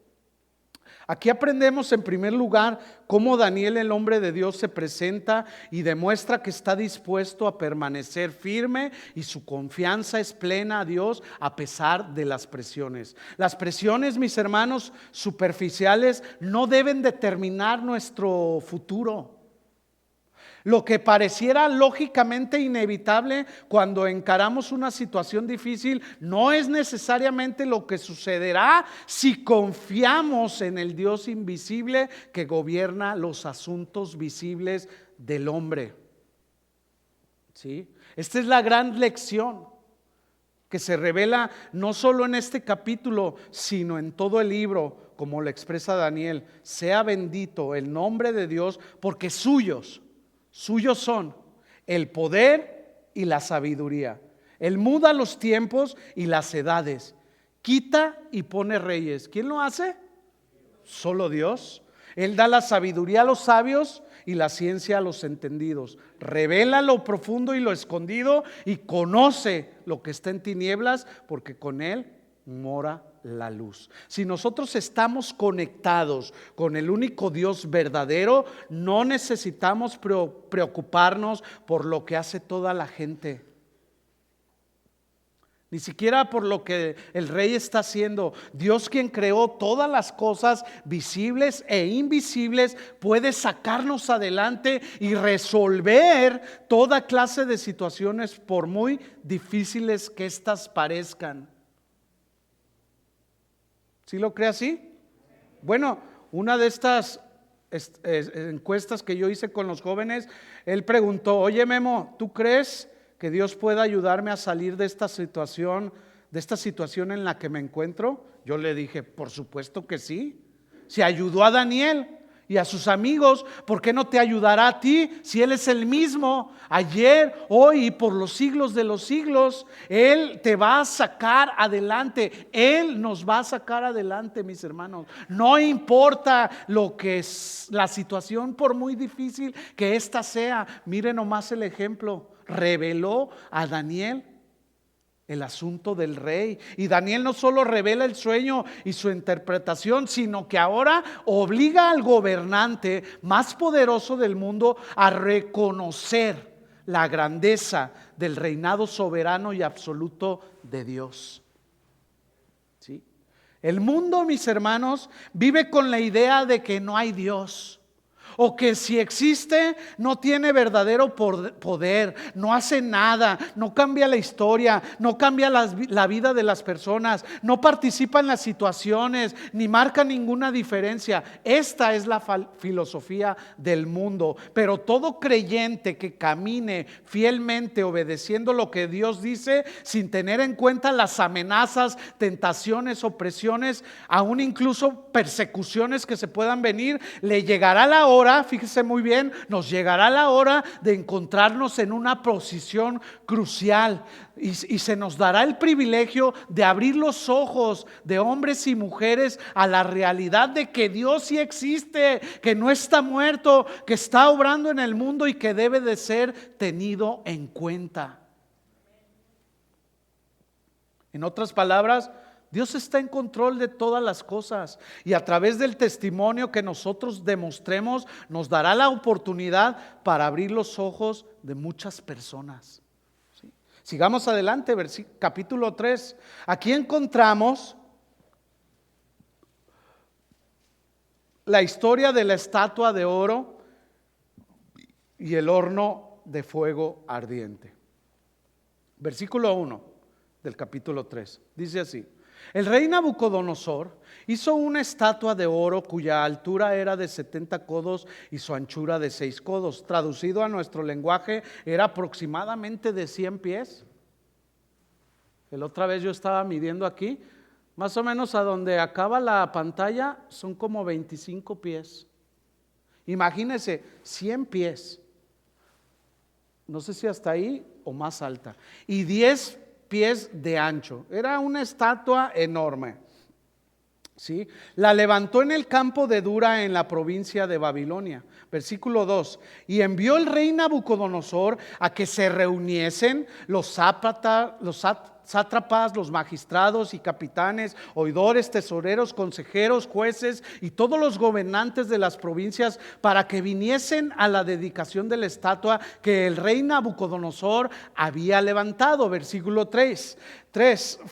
Aquí aprendemos en primer lugar cómo Daniel, el hombre de Dios, se presenta y demuestra que está dispuesto a permanecer firme y su confianza es plena a Dios a pesar de las presiones. Las presiones, mis hermanos, superficiales no deben determinar nuestro futuro. Lo que pareciera lógicamente inevitable cuando encaramos una situación difícil no es necesariamente lo que sucederá si confiamos en el Dios invisible que gobierna los asuntos visibles del hombre. ¿Sí? Esta es la gran lección que se revela no solo en este capítulo, sino en todo el libro, como lo expresa Daniel. Sea bendito el nombre de Dios, porque suyos son el poder y la sabiduría. Él muda los tiempos y las edades, quita y pone reyes. ¿Quién lo hace? Solo Dios. Él da la sabiduría a los sabios y la ciencia a los entendidos. Revela lo profundo y lo escondido y conoce lo que está en tinieblas, porque con él mora la luz. Si nosotros estamos conectados con el único Dios verdadero, no necesitamos preocuparnos por lo que hace toda la gente. Ni siquiera por lo que el rey está haciendo. Dios, quien creó todas las cosas visibles e invisibles, puede sacarnos adelante y resolver toda clase de situaciones, por muy difíciles que éstas parezcan. ¿Sí lo cree así? Bueno, una de estas encuestas que yo hice con los jóvenes, él preguntó: oye, Memo, ¿tú crees que Dios pueda ayudarme a salir de esta situación en la que me encuentro? Yo le dije: por supuesto que sí. Si ayudó a Daniel y a sus amigos, ¿por qué no te ayudará a ti? Si Él es el mismo ayer, hoy y por los siglos de los siglos. Él te va a sacar adelante. Él nos va a sacar adelante, mis hermanos. No importa lo que es la situación, por muy difícil que ésta sea. Miren nomás el ejemplo. Reveló a Daniel el asunto del rey, y Daniel no solo revela el sueño y su interpretación, sino que ahora obliga al gobernante más poderoso del mundo a reconocer la grandeza del reinado soberano y absoluto de Dios. ¿Sí? El mundo, mis hermanos, vive con la idea de que no hay Dios, o que si existe no tiene verdadero poder, no hace nada, no cambia la historia, no cambia la vida de las personas, no participa en las situaciones, ni marca ninguna diferencia. Esta es la filosofía del mundo. Pero todo creyente que camine fielmente obedeciendo lo que Dios dice, sin tener en cuenta las amenazas, tentaciones, opresiones, aún incluso persecuciones que se puedan venir, le llegará la hora. Fíjese muy bien, nos llegará la hora de encontrarnos en una posición crucial y se nos dará el privilegio de abrir los ojos de hombres y mujeres a la realidad de que Dios sí existe, que no está muerto, que está obrando en el mundo y que debe de ser tenido en cuenta. En otras palabras, Dios está en control de todas las cosas, y a través del testimonio que nosotros demostremos nos dará la oportunidad para abrir los ojos de muchas personas. ¿Sí? Sigamos adelante, capítulo 3. Aquí encontramos la historia de la estatua de oro y el horno de fuego ardiente. Versículo 1 del capítulo 3 dice así: el rey Nabucodonosor hizo una estatua de oro cuya altura era de 70 codos y su anchura de 6 codos. Traducido a nuestro lenguaje, era aproximadamente de 100 pies. La otra vez yo estaba midiendo aquí, más o menos a donde acaba la pantalla son como 25 pies. Imagínense, 100 pies. No sé si hasta ahí o más alta. Y 10 pies de ancho. Era una estatua enorme. ¿Sí? La levantó en el campo de Dura, en la provincia de Babilonia. Versículo 2: y envió el rey Nabucodonosor a que se reuniesen los sátrapas, los magistrados y capitanes, oidores, tesoreros, consejeros, jueces y todos los gobernantes de las provincias, para que viniesen a la dedicación de la estatua que el rey Nabucodonosor había levantado. Versículo 3: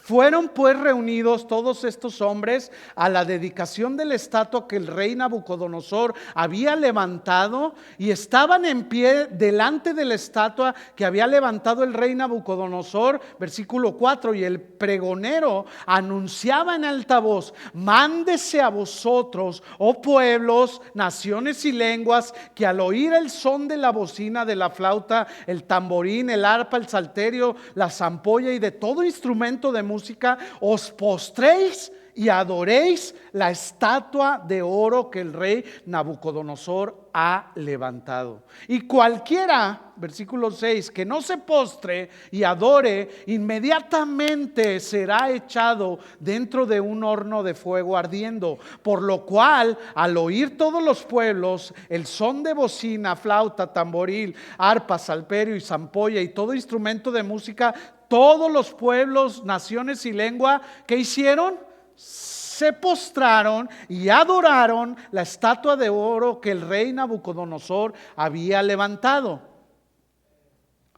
fueron pues reunidos todos estos hombres a la dedicación de la estatua que el rey Nabucodonosor había levantado, y estaban en pie delante de la estatua que había levantado el rey Nabucodonosor. Versículo 4: y el pregonero anunciaba en alta voz: mándese a vosotros, oh pueblos, naciones y lenguas, que al oír el son de la bocina, de la flauta, el tamborín, el arpa, el salterio, la zampolla y de todo instrumento de música, os postréis y adoréis la estatua de oro que el rey Nabucodonosor ha levantado. Y cualquiera, versículo 6, que no se postre y adore, inmediatamente será echado dentro de un horno de fuego ardiendo. Por lo cual, al oír todos los pueblos el son de bocina, flauta, tamboril, arpa, salterio y zampolla y todo instrumento de música, todos los pueblos, naciones y lengua, ¿qué hicieron? se postraron y adoraron la estatua de oro que el rey Nabucodonosor había levantado.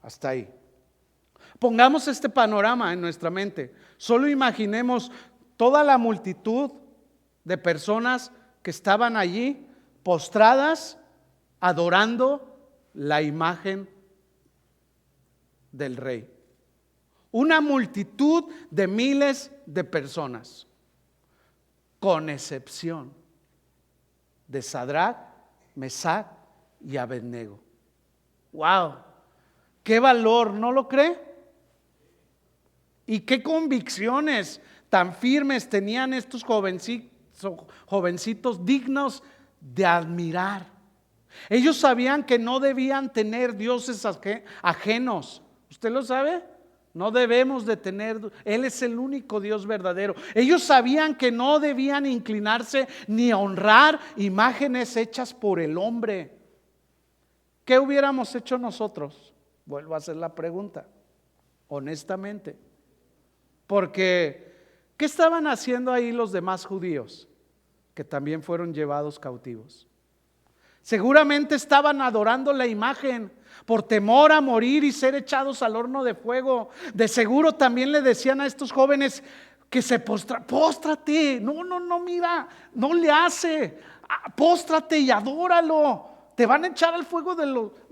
Hasta ahí. Pongamos este panorama en nuestra mente. Solo imaginemos toda la multitud de personas que estaban allí postradas adorando la imagen del rey. Una multitud de miles de personas, con excepción de Sadrac, Mesac y Abednego. ¡Wow! ¡Qué valor! ¿No lo cree? ¿Y qué convicciones tan firmes tenían estos jovencitos dignos de admirar? Ellos sabían que no debían tener dioses ajenos. ¿Usted lo sabe? No debemos de tener, Él es el único Dios verdadero. Ellos sabían que no debían inclinarse ni honrar imágenes hechas por el hombre. ¿Qué hubiéramos hecho nosotros? Vuelvo a hacer la pregunta, honestamente. Porque, ¿qué estaban haciendo ahí los demás judíos que también fueron llevados cautivos? Seguramente estaban adorando la imagen por temor a morir y ser echados al horno de fuego. De seguro también le decían a estos jóvenes que se póstrate. No, mira, no le hace. Póstrate y adóralo. Te van a echar al fuego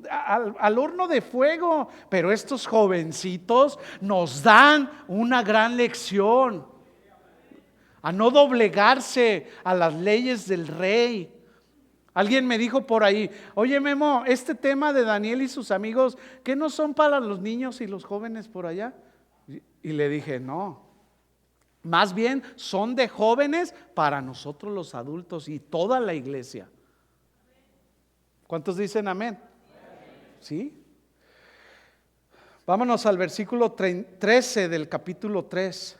al horno de fuego. Pero estos jovencitos nos dan una gran lección: a no doblegarse a las leyes del rey. Alguien me dijo por ahí: oye, Memo, este tema de Daniel y sus amigos, ¿qué no son para los niños y los jóvenes por allá? Y le dije: no, más bien son de jóvenes para nosotros los adultos y toda la iglesia. ¿Cuántos dicen amén? ¿Sí? Vámonos al versículo 13 del capítulo 3.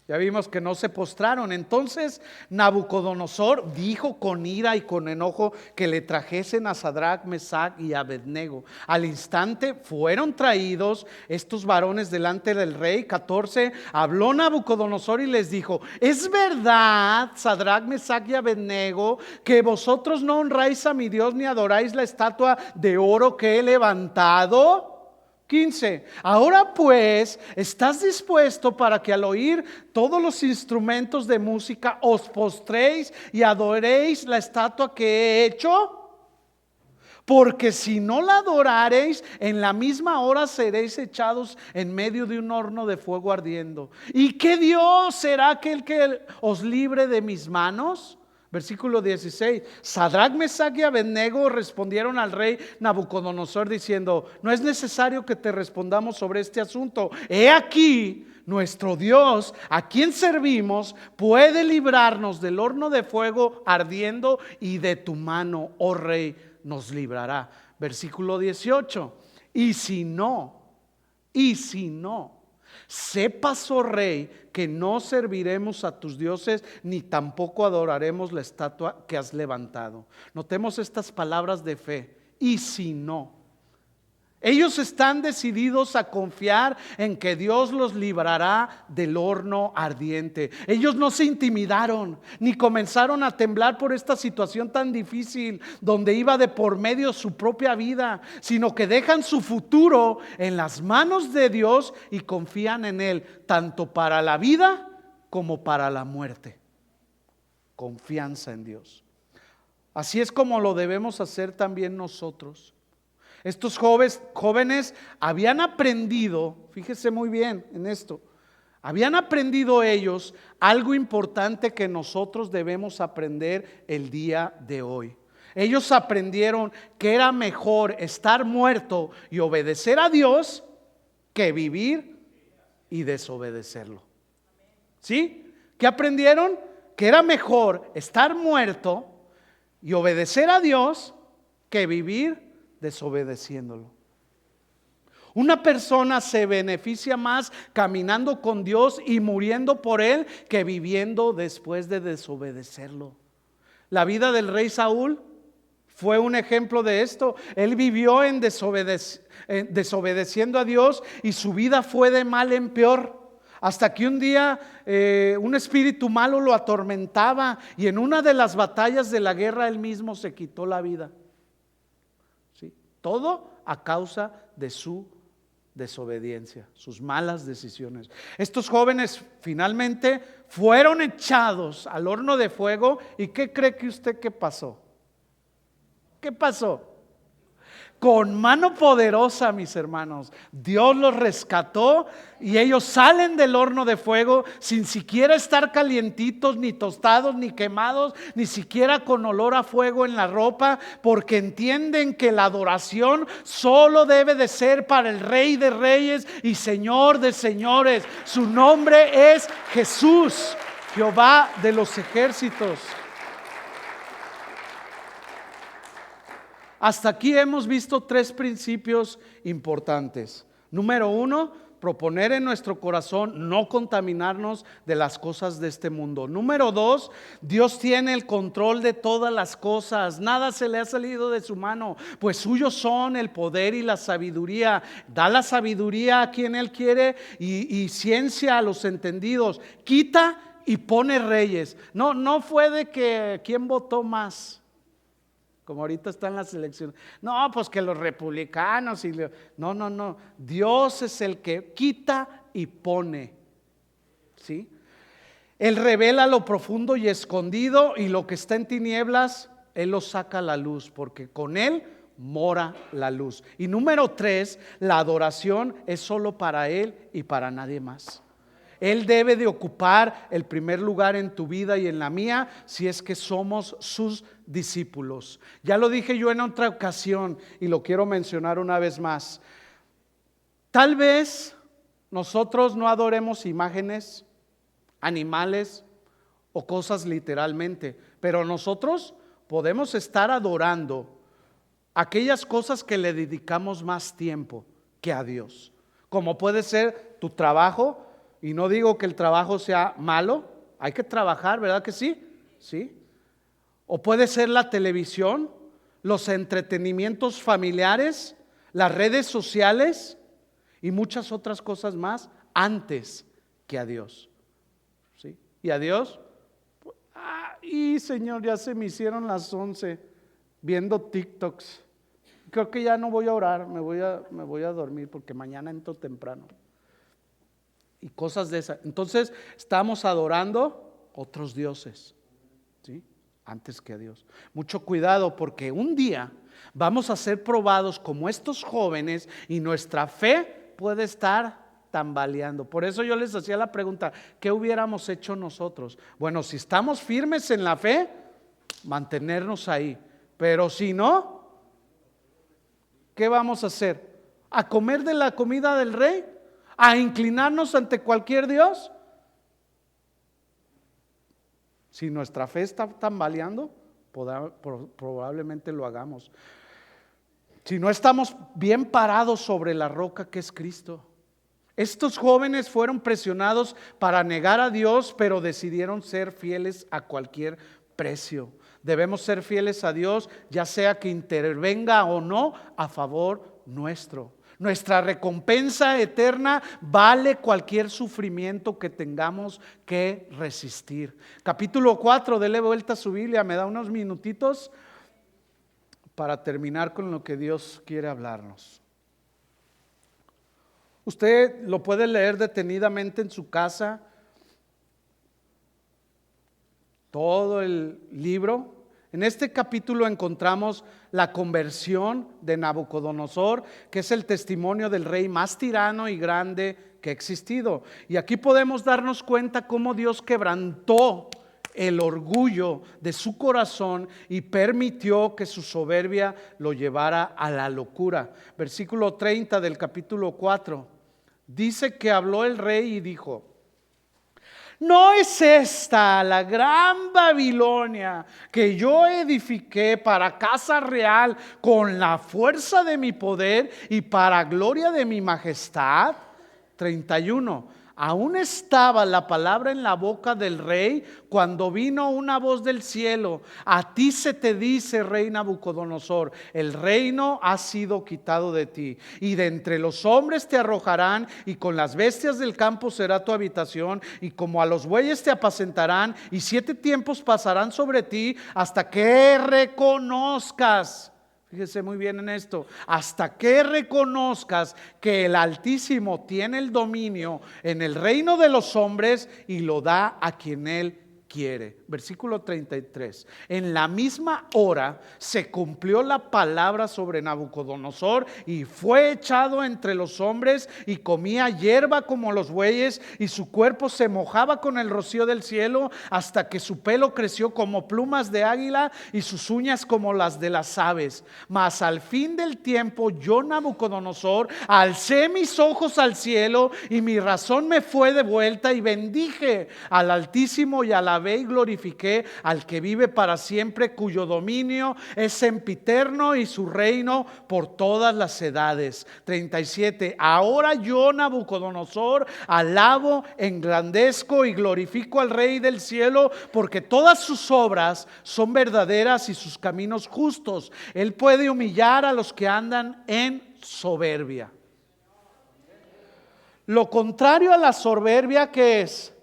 Ya vimos que no se postraron. Entonces Nabucodonosor dijo con ira y con enojo que le trajesen a Sadrac, Mesac y Abednego. Al instante fueron traídos estos varones delante del rey. 14. Habló Nabucodonosor y les dijo: ¿es verdad, Sadrac, Mesac y Abednego, que vosotros no honráis a mi Dios ni adoráis la estatua de oro que he levantado? 15. Ahora pues, ¿estás dispuesto para que al oír todos los instrumentos de música os postréis y adoréis la estatua que he hecho? Porque si no la adorareis, en la misma hora seréis echados en medio de un horno de fuego ardiendo. ¿Y qué Dios será aquel que os libre de mis manos? Versículo 16. Sadrac, Mesac y Abednego respondieron al rey Nabucodonosor diciendo: no es necesario que te respondamos sobre este asunto. He aquí, nuestro Dios, a quien servimos, puede librarnos del horno de fuego ardiendo, y de tu mano, oh rey, nos librará. Versículo 18. Y si no, sepas, oh rey, que no serviremos a tus dioses, ni tampoco adoraremos la estatua que has levantado. Notemos estas palabras de fe: y si no. Ellos están decididos a confiar en que Dios los librará del horno ardiente. Ellos no se intimidaron ni comenzaron a temblar por esta situación tan difícil donde iba de por medio su propia vida, sino que dejan su futuro en las manos de Dios y confían en Él, tanto para la vida como para la muerte. Confianza en Dios. Así es como lo debemos hacer también nosotros. Estos jóvenes habían aprendido, fíjese muy bien en esto, habían aprendido ellos algo importante que nosotros debemos aprender el día de hoy. Ellos aprendieron que era mejor estar muerto y obedecer a Dios que vivir y desobedecerlo. ¿Sí? ¿Qué aprendieron? Que era mejor estar muerto y obedecer a Dios que vivir desobedeciéndolo. Una persona se beneficia más caminando con Dios y muriendo por Él que viviendo después de desobedecerlo. La vida del rey Saúl fue un ejemplo de esto. Él vivió desobedeciendo a Dios y su vida fue de mal en peor, Hasta que un día un espíritu malo lo atormentaba y en una de las batallas de la guerra él mismo se quitó la vida. ¿Sí? Todo a causa de su desobediencia, sus malas decisiones. Estos jóvenes finalmente fueron echados al horno de fuego. ¿Y qué cree que usted que pasó? ¿Qué pasó? Con mano poderosa, mis hermanos, Dios los rescató y ellos salen del horno de fuego sin siquiera estar calientitos, ni tostados, ni quemados, ni siquiera con olor a fuego en la ropa, porque entienden que la adoración solo debe de ser para el Rey de Reyes y Señor de Señores. Su nombre es Jesús, Jehová de los ejércitos. Hasta aquí hemos visto 3 principios importantes. Número 1, proponer en nuestro corazón no contaminarnos de las cosas de este mundo. Número 2, Dios tiene el control de todas las cosas. Nada se le ha salido de su mano, pues suyos son el poder y la sabiduría. Da la sabiduría a quien Él quiere y ciencia a los entendidos. Quita y pone reyes. No fue de que quién votó más, como ahorita están las elecciones. No, pues que los republicanos no. Dios es el que quita y pone. ¿Sí? Él revela lo profundo y escondido, y lo que está en tinieblas Él lo saca a la luz, porque con Él mora la luz. Y número 3, la adoración es solo para Él y para nadie más. Él debe de ocupar el primer lugar en tu vida y en la mía, si es que somos sus discípulos. Ya lo dije yo en otra ocasión y lo quiero mencionar una vez más. Tal vez nosotros no adoremos imágenes, animales o cosas literalmente, pero nosotros podemos estar adorando aquellas cosas que le dedicamos más tiempo que a Dios, como puede ser tu trabajo. Y no digo que el trabajo sea malo, hay que trabajar, ¿verdad que sí? Sí. O puede ser la televisión, los entretenimientos familiares, las redes sociales y muchas otras cosas más antes que a Dios. ¿Sí? Y a Dios, y Señor, ya se me hicieron las 11 viendo TikToks. Creo que ya no voy a orar, me voy a dormir porque mañana entro temprano. Y cosas de esas. Entonces estamos adorando otros dioses, ¿sí? Antes que a Dios. Mucho cuidado, porque un día vamos a ser probados como estos jóvenes y nuestra fe puede estar tambaleando. Por eso yo les hacía la pregunta, ¿qué hubiéramos hecho nosotros? Bueno, si estamos firmes en la fe, mantenernos ahí. Pero si no, ¿qué vamos a hacer? ¿A comer de la comida del rey? ¿A inclinarnos ante cualquier Dios? Si nuestra fe está tambaleando, probablemente lo hagamos. Si no estamos bien parados sobre la roca que es Cristo. Estos jóvenes fueron presionados para negar a Dios, pero decidieron ser fieles a cualquier precio. Debemos ser fieles a Dios, ya sea que intervenga o no a favor nuestro. Nuestra recompensa eterna vale cualquier sufrimiento que tengamos que resistir. Capítulo 4, dele vuelta a su Biblia, me da unos minutitos para terminar con lo que Dios quiere hablarnos. Usted lo puede leer detenidamente en su casa, todo el libro. En este capítulo encontramos la conversión de Nabucodonosor, que es el testimonio del rey más tirano y grande que ha existido. Y aquí podemos darnos cuenta cómo Dios quebrantó el orgullo de su corazón y permitió que su soberbia lo llevara a la locura. Versículo 30 del capítulo 4. Dice que habló el rey y dijo: ¿no es esta la gran Babilonia que yo edifiqué para casa real con la fuerza de mi poder y para gloria de mi majestad? 31. Aún estaba la palabra en la boca del rey cuando vino una voz del cielo: a ti se te dice, rey Nabucodonosor, el reino ha sido quitado de ti, y de entre los hombres te arrojarán, y con las bestias del campo será tu habitación, y como a los bueyes te apacentarán, y 7 tiempos pasarán sobre ti hasta que reconozcas. Fíjese muy bien en esto: hasta que reconozcas que el Altísimo tiene el dominio en el reino de los hombres y lo da a quien Él quiere. Versículo 33. En la misma hora se cumplió la palabra sobre Nabucodonosor, y fue echado entre los hombres, y comía hierba como los bueyes, y su cuerpo se mojaba con el rocío del cielo, hasta que su pelo creció como plumas de águila, y sus uñas como las de las aves. Mas al fin del tiempo, yo, Nabucodonosor, alcé mis ojos al cielo, y mi razón me fue devuelta, y bendije al Altísimo, y alabé y glorifiqué al que vive para siempre, cuyo dominio es sempiterno y su reino por todas las edades. 37. Ahora yo, Nabucodonosor, alabo, engrandezco y glorifico al Rey del cielo, porque todas sus obras son verdaderas y sus caminos justos. Él puede humillar a los que andan en soberbia. Lo contrario a la soberbia, ¿qué es?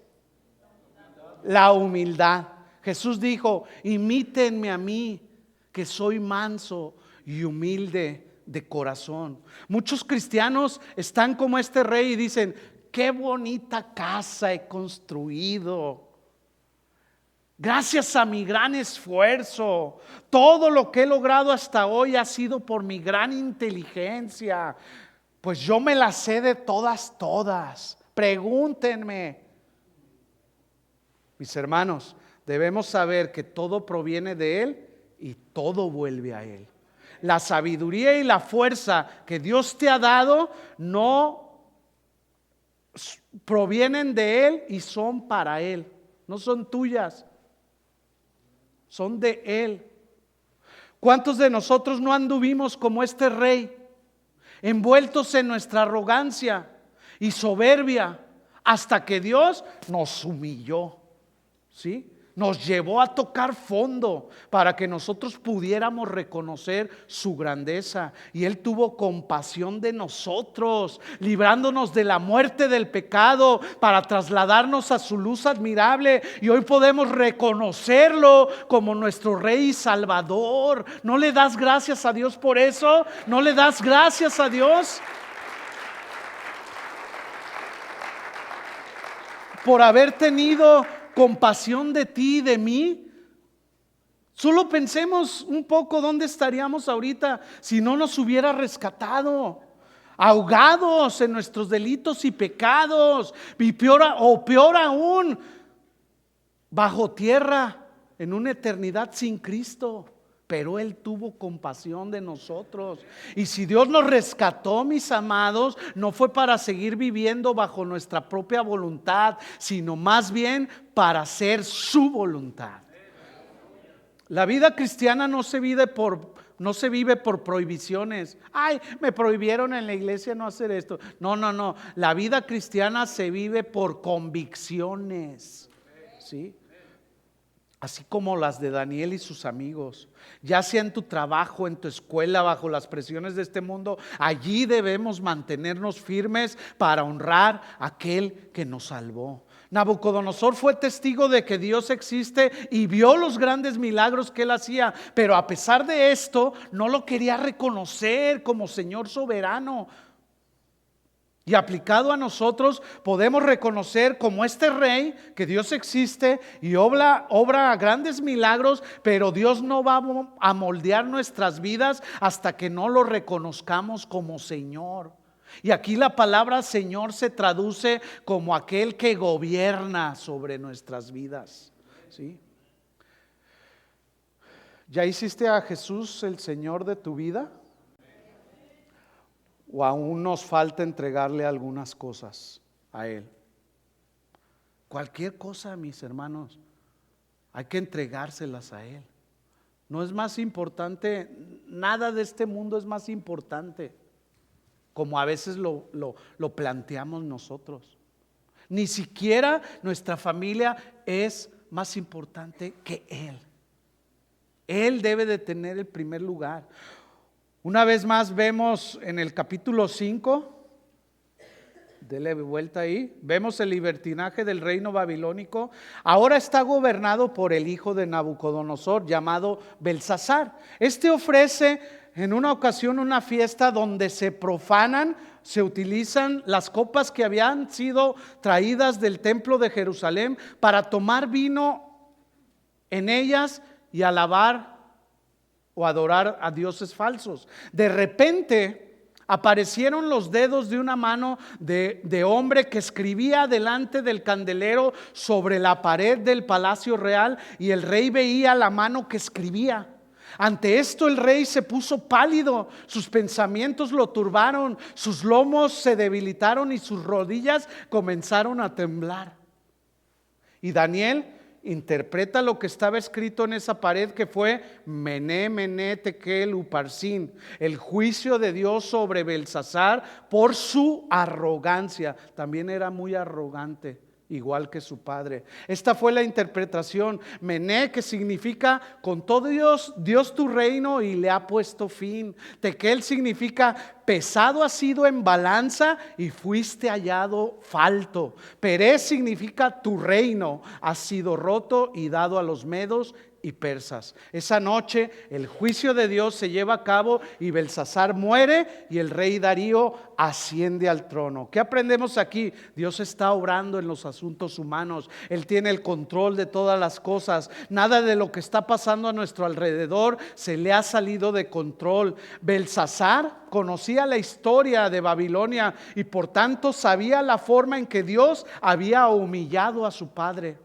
La humildad. Jesús dijo: imítenme a mí, que soy manso y humilde de corazón. Muchos cristianos están como este rey y dicen: qué bonita casa he construido, gracias a mi gran esfuerzo, todo lo que he logrado hasta hoy ha sido por mi gran inteligencia, pues yo me las sé de todas, pregúntenme. Mis hermanos, debemos saber que todo proviene de Él y todo vuelve a Él. La sabiduría y la fuerza que Dios te ha dado no provienen de Él y son para Él, no son tuyas, son de Él. ¿Cuántos de nosotros no anduvimos como este rey, envueltos en nuestra arrogancia y soberbia, hasta que Dios nos humilló? ¿Sí? Nos llevó a tocar fondo para que nosotros pudiéramos reconocer su grandeza, y Él tuvo compasión de nosotros, librándonos de la muerte del pecado para trasladarnos a su luz admirable, y hoy podemos reconocerlo como nuestro Rey y Salvador. ¿No le das gracias a Dios por eso? ¿No le das gracias a Dios por haber tenido compasión de ti y de mí? Solo pensemos un poco dónde estaríamos ahorita si no nos hubiera rescatado, ahogados en nuestros delitos y pecados, y peor aún, bajo tierra en una eternidad sin Cristo. Pero Él tuvo compasión de nosotros. Y si Dios nos rescató, mis amados, no fue para seguir viviendo bajo nuestra propia voluntad, sino más bien para hacer su voluntad. La vida cristiana no se vive por prohibiciones. Ay, me prohibieron en la iglesia no hacer esto. No. La vida cristiana se vive por convicciones. ¿Sí? Así como las de Daniel y sus amigos. Ya sea en tu trabajo, en tu escuela, bajo las presiones de este mundo, allí debemos mantenernos firmes para honrar a aquel que nos salvó. Nabucodonosor fue testigo de que Dios existe y vio los grandes milagros que Él hacía, pero a pesar de esto no lo quería reconocer como Señor soberano. Y aplicado a nosotros, podemos reconocer como este rey que Dios existe y obra grandes milagros, pero Dios no va a moldear nuestras vidas hasta que no lo reconozcamos como Señor. Y aquí la palabra Señor se traduce como aquel que gobierna sobre nuestras vidas. ¿Sí? ¿Ya hiciste a Jesús el Señor de tu vida? ¿O aún nos falta entregarle algunas cosas a Él? Cualquier cosa, mis hermanos, hay que entregárselas a Él. No es más importante, nada de este mundo es más importante, como a veces lo planteamos nosotros. Ni siquiera nuestra familia es más importante que Él. Él debe de tener el primer lugar. Una vez más vemos en el capítulo 5, dele vuelta ahí, vemos el libertinaje del reino babilónico. Ahora está gobernado por el hijo de Nabucodonosor llamado Belsasar. Este ofrece en una ocasión una fiesta donde se profanan, se utilizan las copas que habían sido traídas del templo de Jerusalén para tomar vino en ellas y alabar o adorar a dioses falsos. De repente aparecieron los dedos de una mano de hombre que escribía delante del candelero sobre la pared del palacio real, y el rey veía la mano que escribía. Ante esto el rey se puso pálido, sus pensamientos lo turbaron, sus lomos se debilitaron y sus rodillas comenzaron a temblar. Y Daniel interpreta lo que estaba escrito en esa pared, que fue Mené, Mené, Tekel, Uparsin, el juicio de Dios sobre Belsasar por su arrogancia. También era muy arrogante, igual que su padre. Esta fue la interpretación. Mené, que significa con todo Dios tu reino y le ha puesto fin. Tekel significa pesado has sido en balanza y fuiste hallado falto. Perez significa tu reino ha sido roto y dado a los medos y persas. Esa noche el juicio de Dios se lleva a cabo y Belsasar muere y el rey Darío asciende al trono. ¿Qué aprendemos aquí? Dios está obrando en los asuntos humanos. Él tiene el control de todas las cosas. Nada de lo que está pasando a nuestro alrededor se le ha salido de control. Belsasar conocía la historia de Babilonia y por tanto sabía la forma en que Dios había humillado a su padre.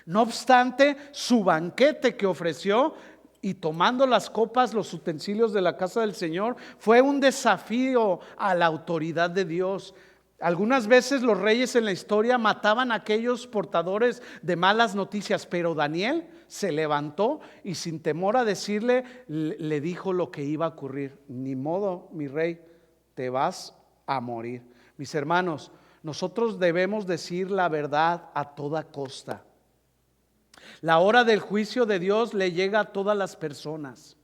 No obstante, su banquete que ofreció y tomando las copas, los utensilios de la casa del Señor, fue un desafío a la autoridad de Dios. Algunas veces los reyes en la historia mataban a aquellos portadores de malas noticias, pero Daniel se levantó y sin temor a decirle, le dijo lo que iba a ocurrir. Ni modo, mi rey, te vas a morir. Mis hermanos, nosotros debemos decir la verdad a toda costa. La hora del juicio de Dios le llega a todas las personas.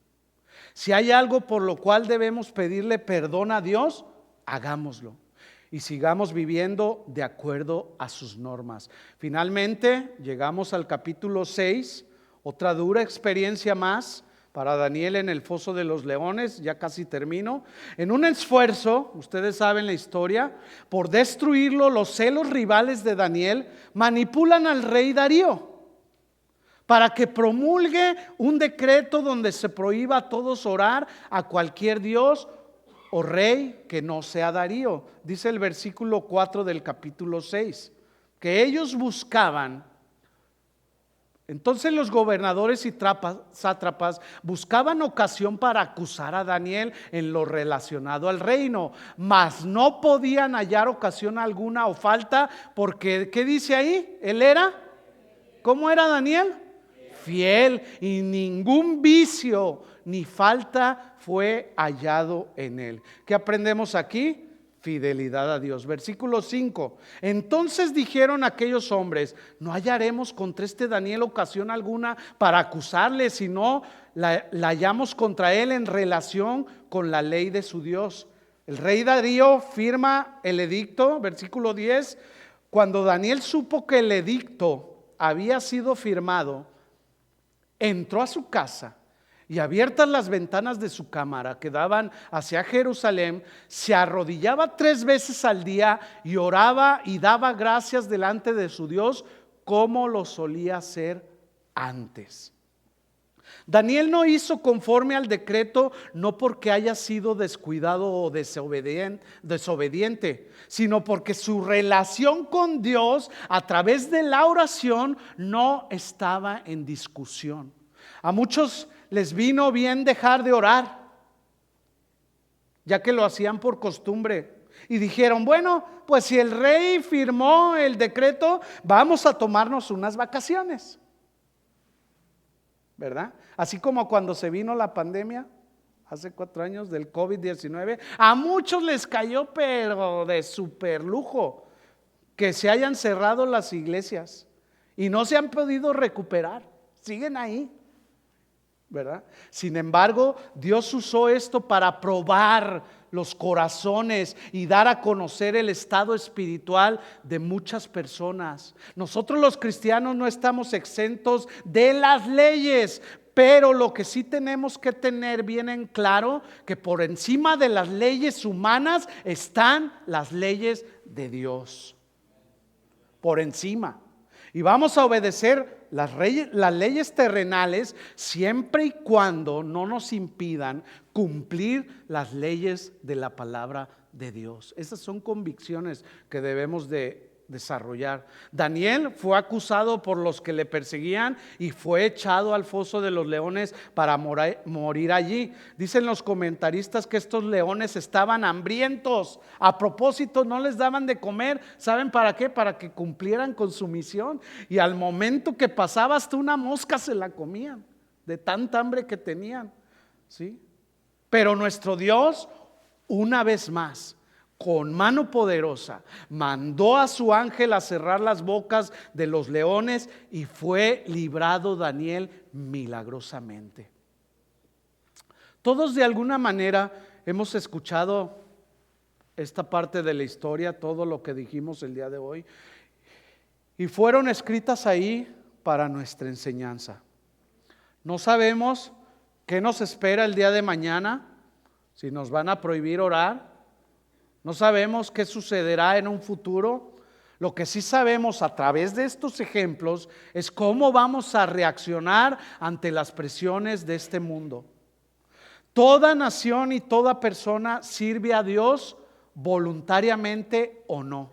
Si hay algo por lo cual debemos pedirle perdón a Dios, hagámoslo y sigamos viviendo de acuerdo a sus normas. Finalmente llegamos al capítulo 6, otra dura experiencia más para Daniel en el foso de los leones. Ya casi termino. En un esfuerzo, ustedes saben la historia, por destruirlo, los celos rivales de Daniel manipulan al rey Darío para que promulgue un decreto donde se prohíba a todos orar a cualquier dios o rey que no sea Darío. Dice el versículo 4 del capítulo 6, que ellos buscaban. Entonces los gobernadores y sátrapas buscaban ocasión para acusar a Daniel en lo relacionado al reino, mas no podían hallar ocasión alguna o falta, porque ¿qué dice ahí? Él era, ¿cómo era Daniel? Fiel, y ningún vicio ni falta fue hallado en él. ¿Qué aprendemos aquí? Fidelidad a Dios. Versículo 5. Entonces dijeron aquellos hombres: no hallaremos contra este Daniel ocasión alguna para acusarle, sino la hallamos contra él en relación con la ley de su Dios. El rey Darío firma el edicto. Versículo 10. Cuando Daniel supo que el edicto había sido firmado, entró a su casa y abiertas las ventanas de su cámara que daban hacia Jerusalén, se arrodillaba 3 veces al día y oraba y daba gracias delante de su Dios como lo solía hacer antes. Daniel no hizo conforme al decreto, no porque haya sido descuidado o desobediente, sino porque su relación con Dios a través de la oración no estaba en discusión. A muchos les vino bien dejar de orar, ya que lo hacían por costumbre. Y dijeron: bueno, pues si el rey firmó el decreto, vamos a tomarnos unas vacaciones, ¿verdad? Así como cuando se vino la pandemia hace 4 años del COVID-19, a muchos les cayó pero de super lujo. que se hayan cerrado las iglesias y no se han podido recuperar, siguen ahí, ¿verdad? Sin embargo, Dios usó esto para probar los corazones y dar a conocer el estado espiritual de muchas personas. Nosotros los cristianos no estamos exentos de las leyes, pero lo que sí tenemos que tener bien en claro, que por encima de las leyes humanas están las leyes de Dios. Por encima. Y vamos a obedecer las leyes terrenales siempre y cuando no nos impidan cumplir las leyes de la palabra de Dios. Esas son convicciones que debemos de desarrollar. Daniel fue acusado por los que le perseguían y fue echado al foso de los leones para morir allí. Dicen los comentaristas que estos leones estaban hambrientos. A propósito, no les daban de comer. ¿Saben para qué? Para que cumplieran con su misión. Y al momento que pasaba hasta una mosca se la comían, de tanta hambre que tenían, ¿sí? Pero nuestro Dios, una vez más, con mano poderosa, mandó a su ángel a cerrar las bocas de los leones y fue librado Daniel milagrosamente. Todos de alguna manera hemos escuchado esta parte de la historia, todo lo que dijimos el día de hoy, y fueron escritas ahí para nuestra enseñanza. No sabemos qué nos espera el día de mañana, si nos van a prohibir orar. No sabemos qué sucederá en un futuro. Lo que sí sabemos a través de estos ejemplos es cómo vamos a reaccionar ante las presiones de este mundo. Toda nación y toda persona sirve a Dios voluntariamente o no.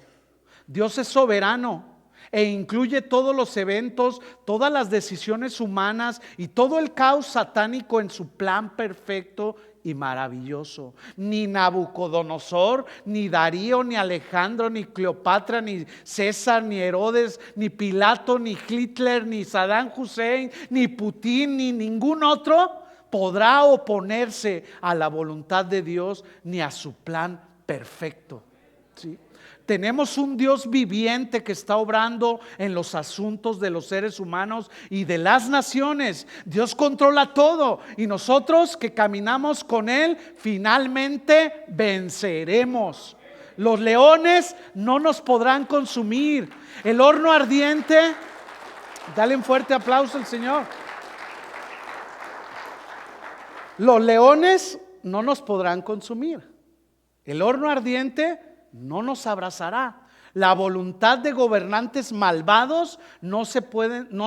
Dios es soberano e incluye todos los eventos, todas las decisiones humanas y todo el caos satánico en su plan perfecto y maravilloso. Ni Nabucodonosor, ni Darío, ni Alejandro, ni Cleopatra, ni César, ni Herodes, ni Pilato, ni Hitler, ni Saddam Hussein, ni Putin, ni ningún otro podrá oponerse a la voluntad de Dios ni a su plan perfecto, ¿sí? Tenemos un Dios viviente que está obrando en los asuntos de los seres humanos y de las naciones. Dios controla todo y nosotros que caminamos con Él finalmente venceremos. Los leones no nos podrán consumir. El horno ardiente, dale un fuerte aplauso al Señor. Los leones no nos podrán consumir. El horno ardiente no nos abrazará. La voluntad de gobernantes malvados no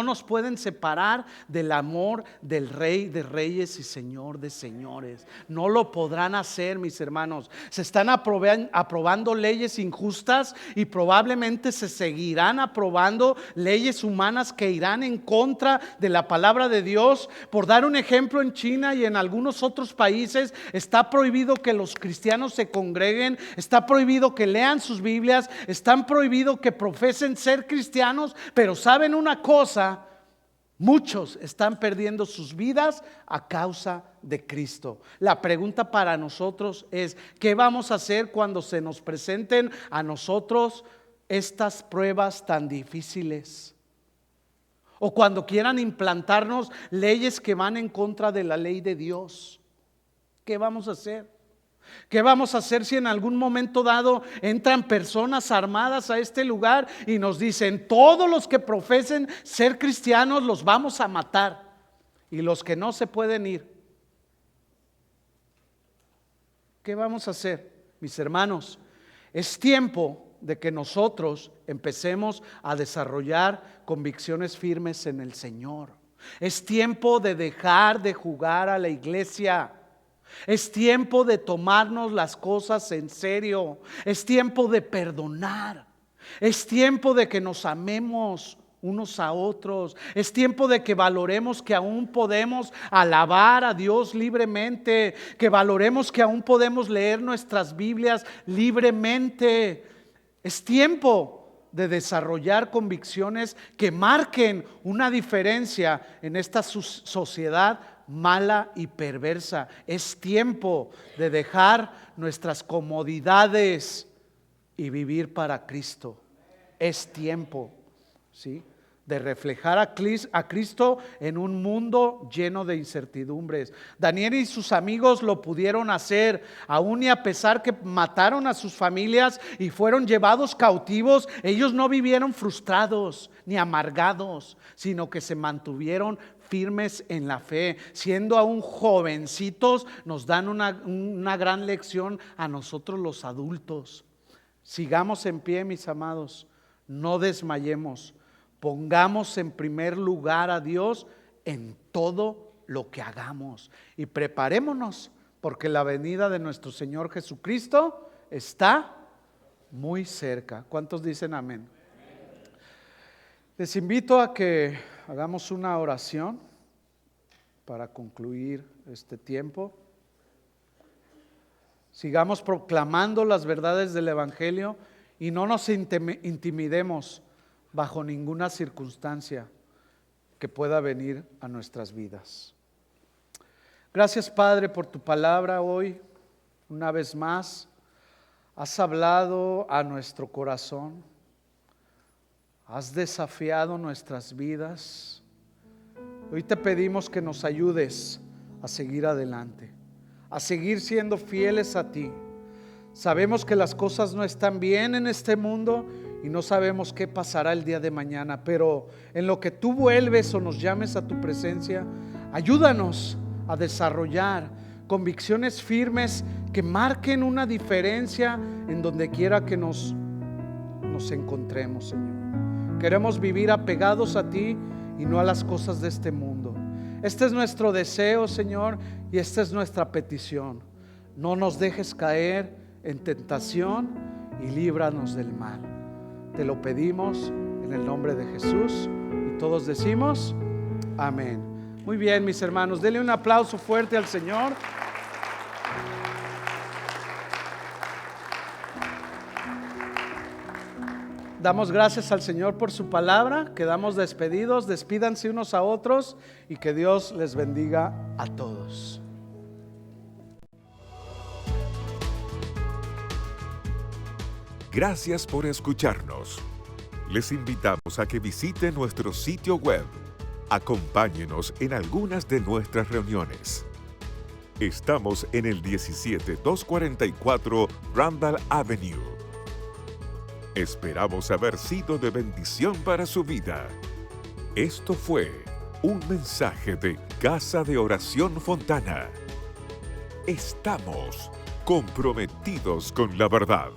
nos pueden separar del amor del Rey de Reyes y Señor de Señores. No lo podrán hacer, mis hermanos. Se están aprobando leyes injustas y probablemente se seguirán aprobando leyes humanas que irán en contra de la palabra de Dios. Por dar un ejemplo, en China y en algunos otros países está prohibido que los cristianos se congreguen, está prohibido que lean sus Biblias, están prohibido que profesen ser cristianos, pero ¿saben una cosa? Muchos están perdiendo sus vidas a causa de Cristo. La pregunta para nosotros es: ¿qué vamos a hacer cuando se nos presenten a nosotros estas pruebas tan difíciles? O cuando quieran implantarnos leyes que van en contra de la ley de Dios. ¿Qué vamos a hacer? ¿Qué vamos a hacer si en algún momento dado entran personas armadas a este lugar y nos dicen: todos los que profesen ser cristianos los vamos a matar, y los que no se pueden ir? ¿Qué vamos a hacer, mis hermanos? Es tiempo de que nosotros empecemos a desarrollar convicciones firmes en el Señor. Es tiempo de dejar de jugar a la iglesia. Es tiempo de tomarnos las cosas en serio. Es tiempo de perdonar. Es tiempo de que nos amemos unos a otros. Es tiempo de que valoremos que aún podemos alabar a Dios libremente, que valoremos que aún podemos leer nuestras Biblias libremente. Es tiempo de desarrollar convicciones que marquen una diferencia en esta sociedad mala y perversa. Es tiempo de dejar nuestras comodidades y vivir para Cristo. Es tiempo, ¿sí?, de reflejar a Cristo en un mundo lleno de incertidumbres. Daniel y sus amigos lo pudieron hacer, aún y a pesar que mataron a sus familias y fueron llevados cautivos. Ellos no vivieron frustrados ni amargados, sino que se mantuvieron firmes en la fe. Siendo aún jovencitos, nos dan una gran lección a nosotros los adultos. Sigamos en pie, mis amados, no desmayemos. Pongamos en primer lugar a Dios en todo lo que hagamos y preparémonos, porque la venida de nuestro Señor Jesucristo está muy cerca. ¿Cuántos dicen amén? Les invito a que hagamos una oración para concluir este tiempo. Sigamos proclamando las verdades del Evangelio y no nos intimidemos bajo ninguna circunstancia que pueda venir a nuestras vidas. Gracias, Padre, por tu palabra hoy. Una vez más, has hablado a nuestro corazón, has desafiado nuestras vidas. Hoy te pedimos que nos ayudes a seguir adelante, a seguir siendo fieles a ti. Sabemos que las cosas no están bien en este mundo y no sabemos qué pasará el día de mañana, pero en lo que tú vuelves o nos llames a tu presencia, ayúdanos a desarrollar convicciones firmes que marquen una diferencia en donde quiera que nos encontremos, Señor. Queremos vivir apegados a ti y no a las cosas de este mundo. Este es nuestro deseo, Señor, y esta es nuestra petición. No nos dejes caer en tentación y líbranos del mal. Te lo pedimos en el nombre de Jesús y todos decimos amén. Muy bien, mis hermanos, denle un aplauso fuerte al Señor. Damos gracias al Señor por su palabra. Quedamos despedidos. Despídanse unos a otros y que Dios les bendiga a todos. Gracias por escucharnos. Les invitamos a que visiten nuestro sitio web. Acompáñenos en algunas de nuestras reuniones. Estamos en el 17244 Randall Avenue. Esperamos haber sido de bendición para su vida. Esto fue un mensaje de Casa de Oración Fontana. Estamos comprometidos con la verdad.